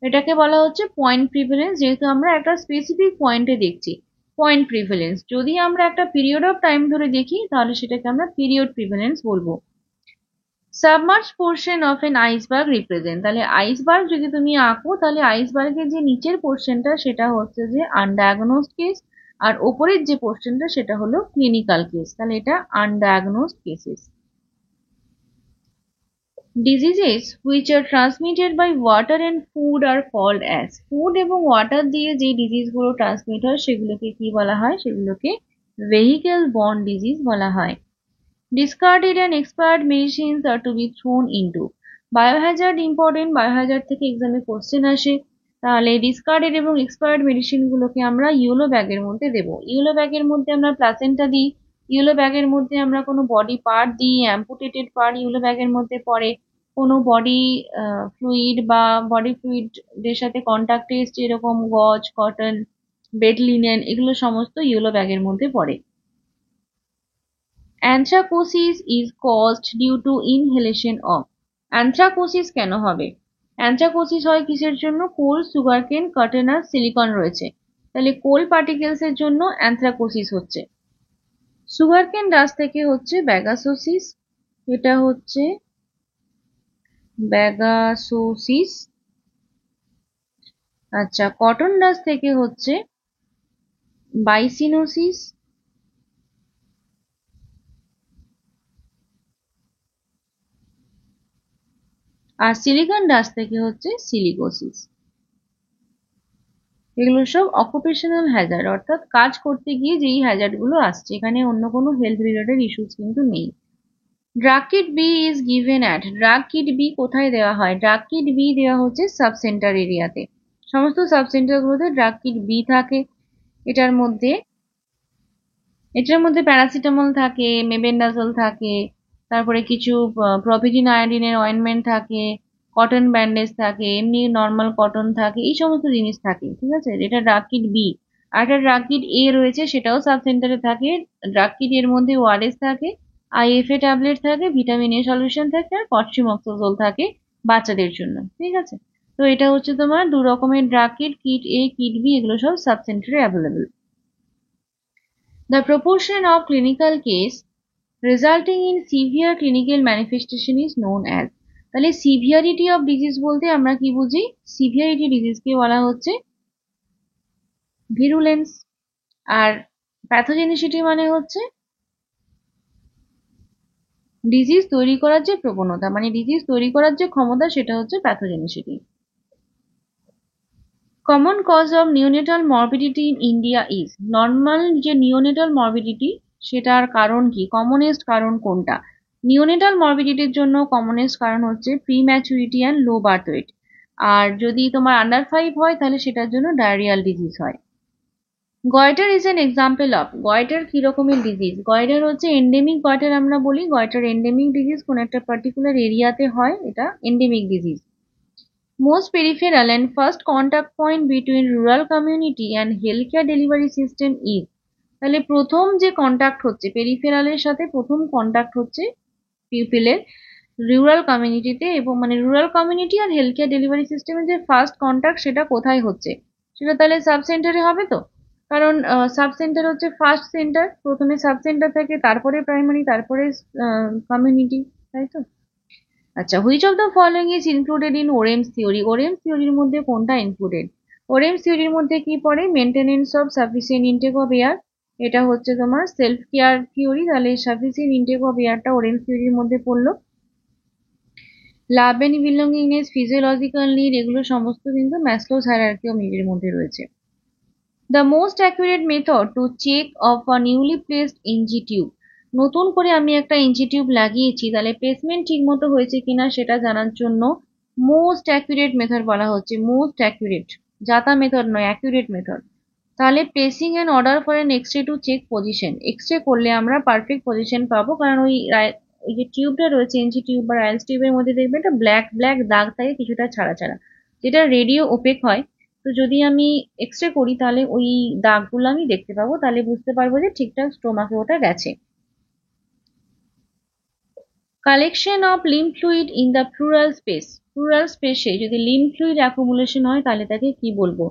এটাকে বলা হচ্ছে পয়েন্ট প্রিভিলেন্স, যেহেতু আমরা একটা স্পেসিফিক পয়েন্টে দেখছি। Point prevalence. যদি আমরা একটা পিরিয়ড অফ টাইম ধরে দেখি তাহলে সেটাকে আমরা পিরিয়ড প্রিভিলেন্স বলবো। Submerge portion of N iceberg represent. তাহলে আইসবার্গ যদি তুমি আঁকো তাহলে আইসবার্গের যে নিচের পোর্শনটা সেটা হচ্ছে যে আনডায়াগনোসড কেস, আর ওপরের যে পোর্শনটা সেটা হলো ক্লিনিক্যাল কেস। তাহলে এটা undiagnosed cases. Diseases which are transmitted by water and food are called as. Food এবং ওয়াটার দিয়ে যে ডিজিজগুলো ট্রান্সমিট হয় সেগুলোকে কি বলা হয়? সেগুলোকে ভেহিক্যাল বর্ন ডিজিজ বলা হয়। Discarded and expired medicines are to be thrown into। Biohazard important, biohazard থেকে এক্সামে কোশ্চেন আসে। তাহলে ডিসকার্ডেড এবং এক্সপায়ার্ড মেডিসিন গুলোকে আমরা ইয়েলো ব্যাগের মধ্যে দেবো। ইয়েলো ব্যাগের মধ্যে আমরা প্লাসেন্টা দিই, ইয়েলো ব্যাগের মধ্যে আমরা কোনো বডি পার্ট দিই, অ্যাম্পুটেটেড পার্ট ইয়েলো ব্যাগের মধ্যে পড়ে, কোনো বডি ফ্লুইড বা বডি ফ্লুইডের সাথে কন্ট্যাক্টে এসছে এরকম গজ, কটন, বেড লিনেন, এগুলো সমস্ত ইয়েলো ব্যাগের মধ্যে পড়ে। Anthracosis is caused due to inhalation of. Anthracosis কেন হবে? অ্যানথ্রাকোসিস হয় কিসের জন্য? কোল, সুগারকেন, কটন আর সিলিকন রয়েছে, তাহলে কোল পার্টিকেলস এর জন্য অ্যানথ্রাকোসিস হচ্ছে। সুগারকেন ডাস্ট থেকে হচ্ছে ব্যাগাসোসিস, এটা হচ্ছে ব্যাগাসোসিস। আচ্ছা, কটন ডাস্ট থেকে হচ্ছে বাইসিনোসিস, আর সিলিকন ডাস্ট থেকে হচ্ছে সিলিকোসিস। এগুলো সব অকুপেশনাল হ্যাজার্ড, অর্থাৎ কাজ করতে গিয়ে যেই হ্যাজার্ড গুলো আসছে, এখানে অন্য কোনো হেলথ রিলেটেড ইস্যুস কিন্তু নেই। Drug kit B is given at. Drug kit B কোথায় দেওয়া হয়? ড্রাগ কিট বি দেওয়া হচ্ছে সাব সেন্টার এরিয়াতে। সমস্ত সাব সেন্টার গুলোতে ড্রাগ কিট বি থাকে। এটার মধ্যে প্যারাসিটামল থাকে, মেবেন্ডাজল থাকে, তারপরে কিছু প্রভিডিন আয়োডিনের অয়েনমেন্ট থাকে, কটন ব্যান্ডেজ থাকে, এমনি নর্মাল কটন থাকে, এই সমস্ত জিনিস থাকে। ঠিক আছে, এটা ড্রাগ কিট বি। আর একটা ড্রাগ কিট এ রয়েছে, সেটাও সাব সেন্টারে থাকে। ড্রাগ কিট এর মধ্যে ওআরএস থাকে, আইএফএ ট্যাবলেট থাকে, ভিটামিন এ সলিউশন থাকে, আর কট্রিমক্সোজোল থাকে বাচ্চাদের জন্য। ঠিক আছে, তো এটা হচ্ছে তোমার দু রকমের ড্রাগ কিট, কিট এ, কিট বি, এগুলো সব সাব সেন্টারে available. The proportion of clinical case resulting in severe clinical manifestation is known as। তাহলে সিভিয়ারিটি অফ ডিজিজ বলতে আমরা কি বুঝি? সিভিয়ারিটি ডিজিজকে বলা হচ্ছে ভিরুলেন্স, আর প্যাথোজেনিসিটি মানে হচ্ছে ডিজিজ তৈরি করার যে প্রবণতা, মানে ডিজিজ তৈরি করার যে ক্ষমতা, সেটা হচ্ছে pathogenicity. Common cause of neonatal morbidity in India is. Normal যে নিওনেটাল মরবিডিটি সেটার কারণ কি? কমনেস্ট কারণ কোনটা? নিওনেটাল মরবিডিটির জন্য কমনেস্ট কারণ হচ্ছে prematurity and low birth weight. আর যদি তোমার আন্ডার 5 হয় তাহলে সেটার জন্য ডায়রিয়াল ডিজিজ হয়। Goitre is an example of. Goitre কি রকমের ডিজিজ? গয়টার হচ্ছে এন্ডেমিক গয়টার আমরা বলি। গয়টার এন্ডেমিক ডিজিজ কোন একটা পার্টিকুলার এরিয়াতে হয়, এটা endemic disease. Most peripheral and first contact point between rural community and healthcare delivery system is। তাহলে প্রথম যে কন্টাক্ট হচ্ছে পেরিফেরালের সাথে, প্রথম কন্টাক্ট হচ্ছে পিপলের রুরাল কমিউনিটিতে, এবং মানে রুরাল কমিউনিটি আর হেলথ কেয়ার ডেলিভারি সিস্টেমের যে ফার্স্ট কন্টাক্ট সেটা কোথায় হচ্ছে? সেটা তাহলে সাব সেন্টারে হবে তো। কারণ সাব সেন্টার হচ্ছে ফার্স্ট সেন্টার, প্রথমে সাব সেন্টার থাকে, তারপরে প্রাইমারি, তারপরে কমিউনিটি, তাই তো? আচ্ছা, which of the following is included in Orem's theory? Orem's থিওরির মধ্যে কোনটা ইনক্লুডেড? ওরেমস থিওরির মধ্যে কি পড়ে? Maintenance of sufficient intake of air, এটা হচ্ছে তোমার সেলফ কেয়ার থিওরি, তাহলে সাফিসিয়েন্ট ইনটেক অফ এয়ারটা ওরেমস থিওরির মধ্যে পড়লো। Love and belongingness, physiological need, এগুলো সমস্ত কিন্তু ম্যাসলোস হায়ারার্কি অফ নিডের মধ্যে রয়েছে। The most accurate method to check of a newly placed NG tube, নতুন করে আমি একটা এনজি টিউব লাগিয়েছি, তাহলে প্লেসমেন্ট ঠিক মতো হয়েছে কিনা সেটা জানার জন্য মোস্ট অ্যাকুরেট মেথড বলা হচ্ছে। মোস্ট অ্যাকুরেট, যাতা মেথড নয়, অ্যাকুরেট মেথড। তাহলে placing an order for an X-ray to check position, X-ray করলে আমরা পারফেক্ট পজিশন পাবো, কারণ ওই যে টিউবটা রয়েছে এনজি টিউব বা রাইলস টিউবের মধ্যে দেখবে একটা ব্ল্যাক ব্ল্যাক দাগ থাকে কিছুটা ছাড়া ছাড়া, যেটা রেডিও ওপেক হয়। তো যদি আমি এক্স রে করি তাহলে ওই দাগগুলো আমি দেখতে পাবো, তাহলে বুঝতে পারবো যে ঠিকঠাক স্টোমাকে ওটা গেছে। Collection of lymph fluid in the plural space, plural স্পেসে যদি লিম্ফ ফ্লুইড অ্যাকুমুলেশন হয় তাহলে তাকে কি বলবো?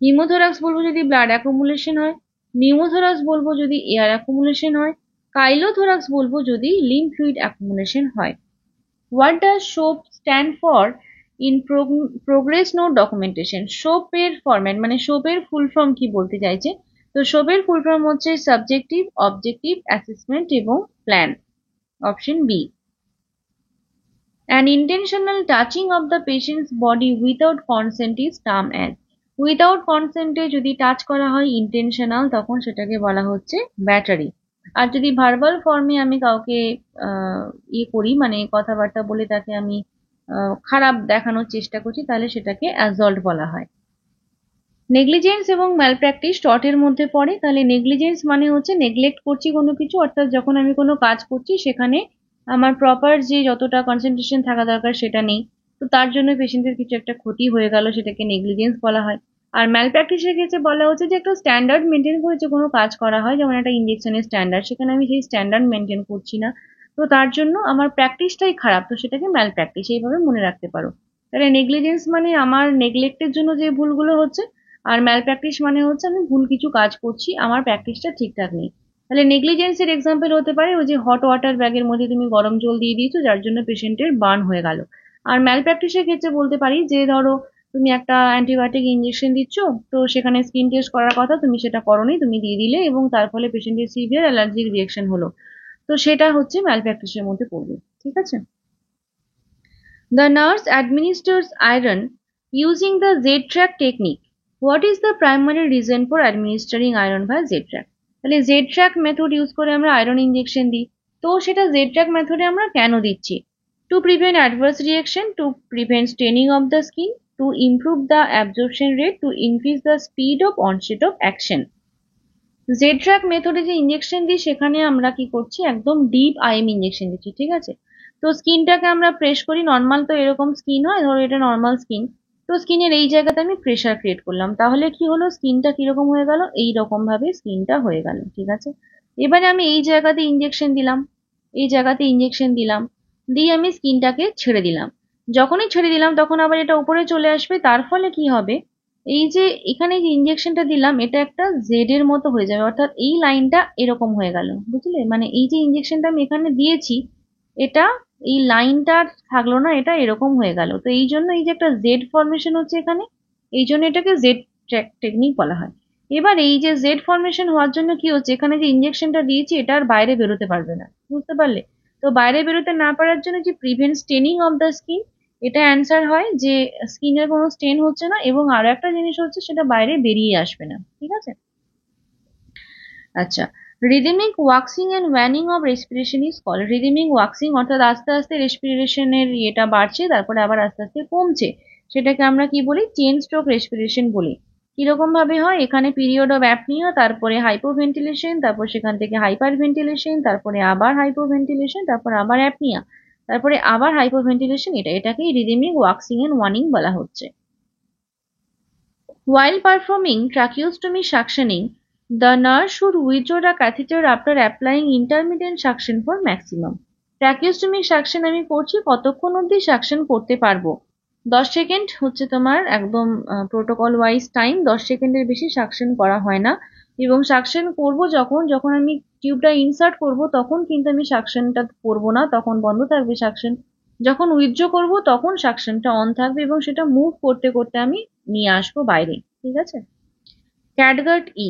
হিমোথোরাক্স বলবো যদি ব্লাড অ্যাকুমুলেশন হয়, নিউমোথোরাক্স বলবো যদি এয়ার অ্যাকুমুলেশন হয়, কাইলোথোরাক্স বলবো যদি লিম্ফ ফ্লুইড অ্যাকুমুলেশন হয়। What does SOAP stand for in progress note documentation? শোপের ফরম্যাট মানে শোপের ফুল ফর্ম কি বলতে চাইছে? তো শোপের ফুল ফর্ম হচ্ছে সাবজেক্টিভ, অবজেক্টিভ, অ্যাসেসমেন্ট এবং plan, option B. An intentional touching of the patient's body without consent is termed as, without কনসেন্টে যদি টাচ করা হয় ইন্টেনশনাল, তখন সেটাকে বলা হচ্ছে ব্যাটারি। আর যদি ভার্বাল ফর্মে আমি কাউকে ইয়ে করি, মানে কথাবার্তা বলে তাকে আমি খারাপ দেখানোর চেষ্টা করছি, তাহলে সেটাকে অ্যাসল্ট বলা হয়। নেগলিজেন্স এবং ম্যালপ্র্যাকটিস টটের মধ্যে পড়ে, তাহলে নেগলিজেন্স মানে হচ্ছে নেগলেক্ট করছি কোনো কিছু, অর্থাৎ যখন আমি কোনো কাজ করছি সেখানে আমার প্রপার যে যতটা কনসেন্ট্রেশন থাকা দরকার সেটা নেই, তো তার জন্য পেশেন্টের কিছু একটা ক্ষতি হয়ে গেল, সেটাকে নেগলিজেন্স বলা হয়। আর ম্যালপ্র্যাকটিসের ক্ষেত্রে বলা হচ্ছে যে একটা স্ট্যান্ডার্ড মেনটেন করে যে কোনো কাজ করা হয়, যেমন একটা ইঞ্জেকশনের স্ট্যান্ডার্ড, সেখানে আমি সেই স্ট্যান্ডার্ড মেনটেন করছি না, তো তার জন্য আমার প্র্যাকটিসটাই খারাপ, তো সেটাকে ম্যালপ্র্যাকটিস এইভাবে মনে রাখতে পারো। তাহলে নেগলিজেন্স মানে আমার নেগলেক্টের জন্য যে ভুলগুলো হচ্ছে, আর ম্যালপ্র্যাকটিস মানে হচ্ছে আমি ভুল কিছু কাজ করছি, আমার প্র্যাকটিসটা ঠিকঠাক নেই। তাহলে নেগলিজেন্সের এক্সাম্পল হতে পারে ওই যে হট ওয়াটার ব্যাগের মধ্যে তুমি গরম জল দিয়ে দিয়েছো, যার জন্য পেশেন্টের বার্ন হয়ে গেল। আর ম্যালপ্র্যাকটিসের ক্ষেত্রে বলতে পারি যে ধরো তুমি একটা অ্যান্টিবায়োটিক ইঞ্জেকশন দিচ্ছ, তো সেখানে স্কিন টেস্ট করার কথা, তুমি সেটা করোনি, তুমি দিয়ে দিলে এবং তার ফলে পেশেন্টের সিভিয়ার অ্যালার্জিক রিয়েকশন হলো, তো সেটা হচ্ছে ম্যালপ্র্যাকটিসের মধ্যে পড়বে। ঠিক আছে? The nurse administers iron using the Z-track technique. What is the primary reason for administering iron by Z-track? তাহলে Z-track মেথড ইউজ করে আমরা আয়রন ইনজেকশন দিই, তো সেটা Z-track মেথডে আমরা কেন দিচ্ছি? To prevent adverse reaction, to prevent straining of the skin, to improve the absorption rate, to increase the speed of onset of action. Z-track মেথডে যে ইনজেকশন দিই সেখানে আমরা কি করছি, একদম ডিপ আইএম ইনজেকশন দিচ্ছি। ঠিক আছে? তো স্কিনটাকে আমরা প্রেস করি, নর্মাল তো এরকম স্কিন হয়, ধরো এটা নর্মাল স্কিন, তো স্কিনের এই জায়গাতে আমি প্রেসার ক্রিয়েট করলাম, তাহলে কি হলো, স্কিনটা কিরকম হয়ে গেল, এই রকম ভাবে স্কিনটা হয়ে গেল। ঠিক আছে? এবারে আমি এই জায়গাতে ইনজেকশন দিলাম, এই জায়গাতে ইনজেকশন দিলাম, দিয়ে আমি স্কিনটাকে ছেড়ে দিলাম। যখনই ছেড়ে দিলাম তখন আবার এটা উপরে চলে আসবে, তার ফলে কি হবে, এই যে এখানে যে ইনজেকশনটা দিলাম এটা একটা জেড এর মতো হয়ে যাবে, অর্থাৎ এই লাইনটা এরকম হয়ে গেল, বুঝলে? মানে এই যে ইনজেকশনটা আমি এখানে দিয়েছি, এটা এই লাইনটা থাকলো না, এটা এরকম হয়ে গেল, তো এই জন্য এই যে একটা জেড ফরমেশন হচ্ছে এখানে, এই জন্য এটাকে জেড টেকনিক বলা হয়। এবার এই যে জেড ফরমেশন হওয়ার জন্য কি হচ্ছে, এখানে যে ইনজেকশনটা দিয়েছি এটা আর বাইরে বেরোতে পারবে না, বুঝতে পারলে? তো বাইরে বেরোতে না পারার জন্য যে prevent straining of the skin, এটা অ্যান্সার হয় যে স্কিনের কোনো স্টেন হচ্ছে না, এবং আরো একটা জিনিস হচ্ছে সেটা বাইরে বেরিয়ে আসবে না। ঠিক আছে? আচ্ছা, rhythmic waxing and waning of respiration is called. Rhythmic waxing অর্থাৎ আস্তে আস্তে রেসপিরেশনের ইয়েটা বাড়ছে, তারপরে আবার আস্তে আস্তে কমছে, সেটাকে আমরা কি বলি, চেন স্ট্রোক রেসপিরেশন বলি। কিরকম ভাবে হয়, এখানে পিরিয়ড অফ অ্যাপনিয়া, তারপরে হাইপোভেন্টিলেশন, তারপর সেখান থেকে হাইপার ভেন্টিলেশন, তারপরে আবার হাইপোভেন্টিলেশন, তারপর আবার অ্যাপনিয়া, তারপরে আবার হাইপোভেন্টিলেশন, এটাকেই রিদমিক ওয়াক্সিং এন্ড ওয়ানিং বলা হচ্ছে। While performing tracheostomy suctioning, the nurse should withdraw the catheter after applying intermittent suction for maximum. Tracheostomy suction আমি করছি, কতক্ষণ অবধি suction করতে পারবো? 10 সেকেন্ড হচ্ছে তোমার একদম প্রোটোকল ওয়াইজ টাইম, 10 সেকেন্ডের বেশি সাকশন করা হয় না। এবং সাকশন করব যখন আমি টিউবটা ইনসার্ট করব তখন কিন্তু আমি সাকশনটা করব না, তখন বন্ধ থাকবে সাকশন। যখন উইথড্র করব তখন সাকশনটা অন থাকবে এবং সেটা মুভ করতে করতে আমি নিয়ে আসবো বাইরে। ঠিক আছে? ক্যাটগার্ড কি?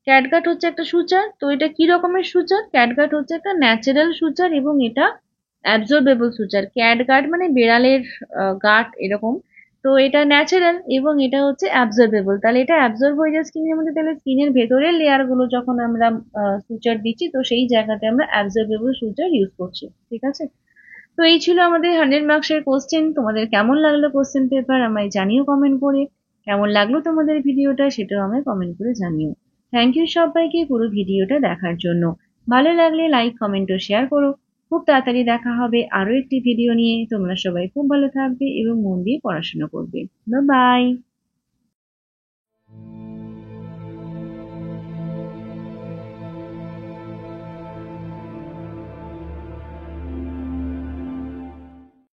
ক্যাটগার্ড হচ্ছে একটা সূচার। তো এটা কি রকমের সূচার? ক্যাটগার্ড হচ্ছে একটা ন্যাচারাল সূচার এবং এটা অ্যাবজর্বেবল সূচার। ক্যাটগার্ড মানে বেড়ালের গার্ড এরকম। তো এটা ন্যাচারাল এবং এটা হচ্ছে অ্যাবজর্বেবল। তাহলে এটা অ্যাবজর্ব হয়ে যায় স্কিনের মধ্যে, তাহলে স্কিনের ভেতরের লেয়ার গুলো যখন আমরা সূচার দিচ্ছি তো সেই জায়গাতে আমরা অ্যাবজর্বেবল সূচার ইউজ করছি। ঠিক আছে? তো এই ছিল আমাদের 100 মার্কসের কোশ্চেন। তোমাদের কেমন লাগলো কোশ্চেন পেপার আমায় জানিও কমেন্ট করে। কেমন লাগলো তোমাদের ভিডিওটা সেটাও আমায় কমেন্ট করে জানিও। থ্যাংক ইউ সবাইকে পুরো ভিডিওটা দেখার জন্য। ভালো লাগলে লাইক, কমেন্ট ও শেয়ার করো। খুব তাড়াতাড়ি দেখা হবে আরো একটি ভিডিও নিয়ে। তোমরা সবাই খুব ভালো থাকবে এবং মন দিয়ে পড়াশোনা করবে। Bye bye.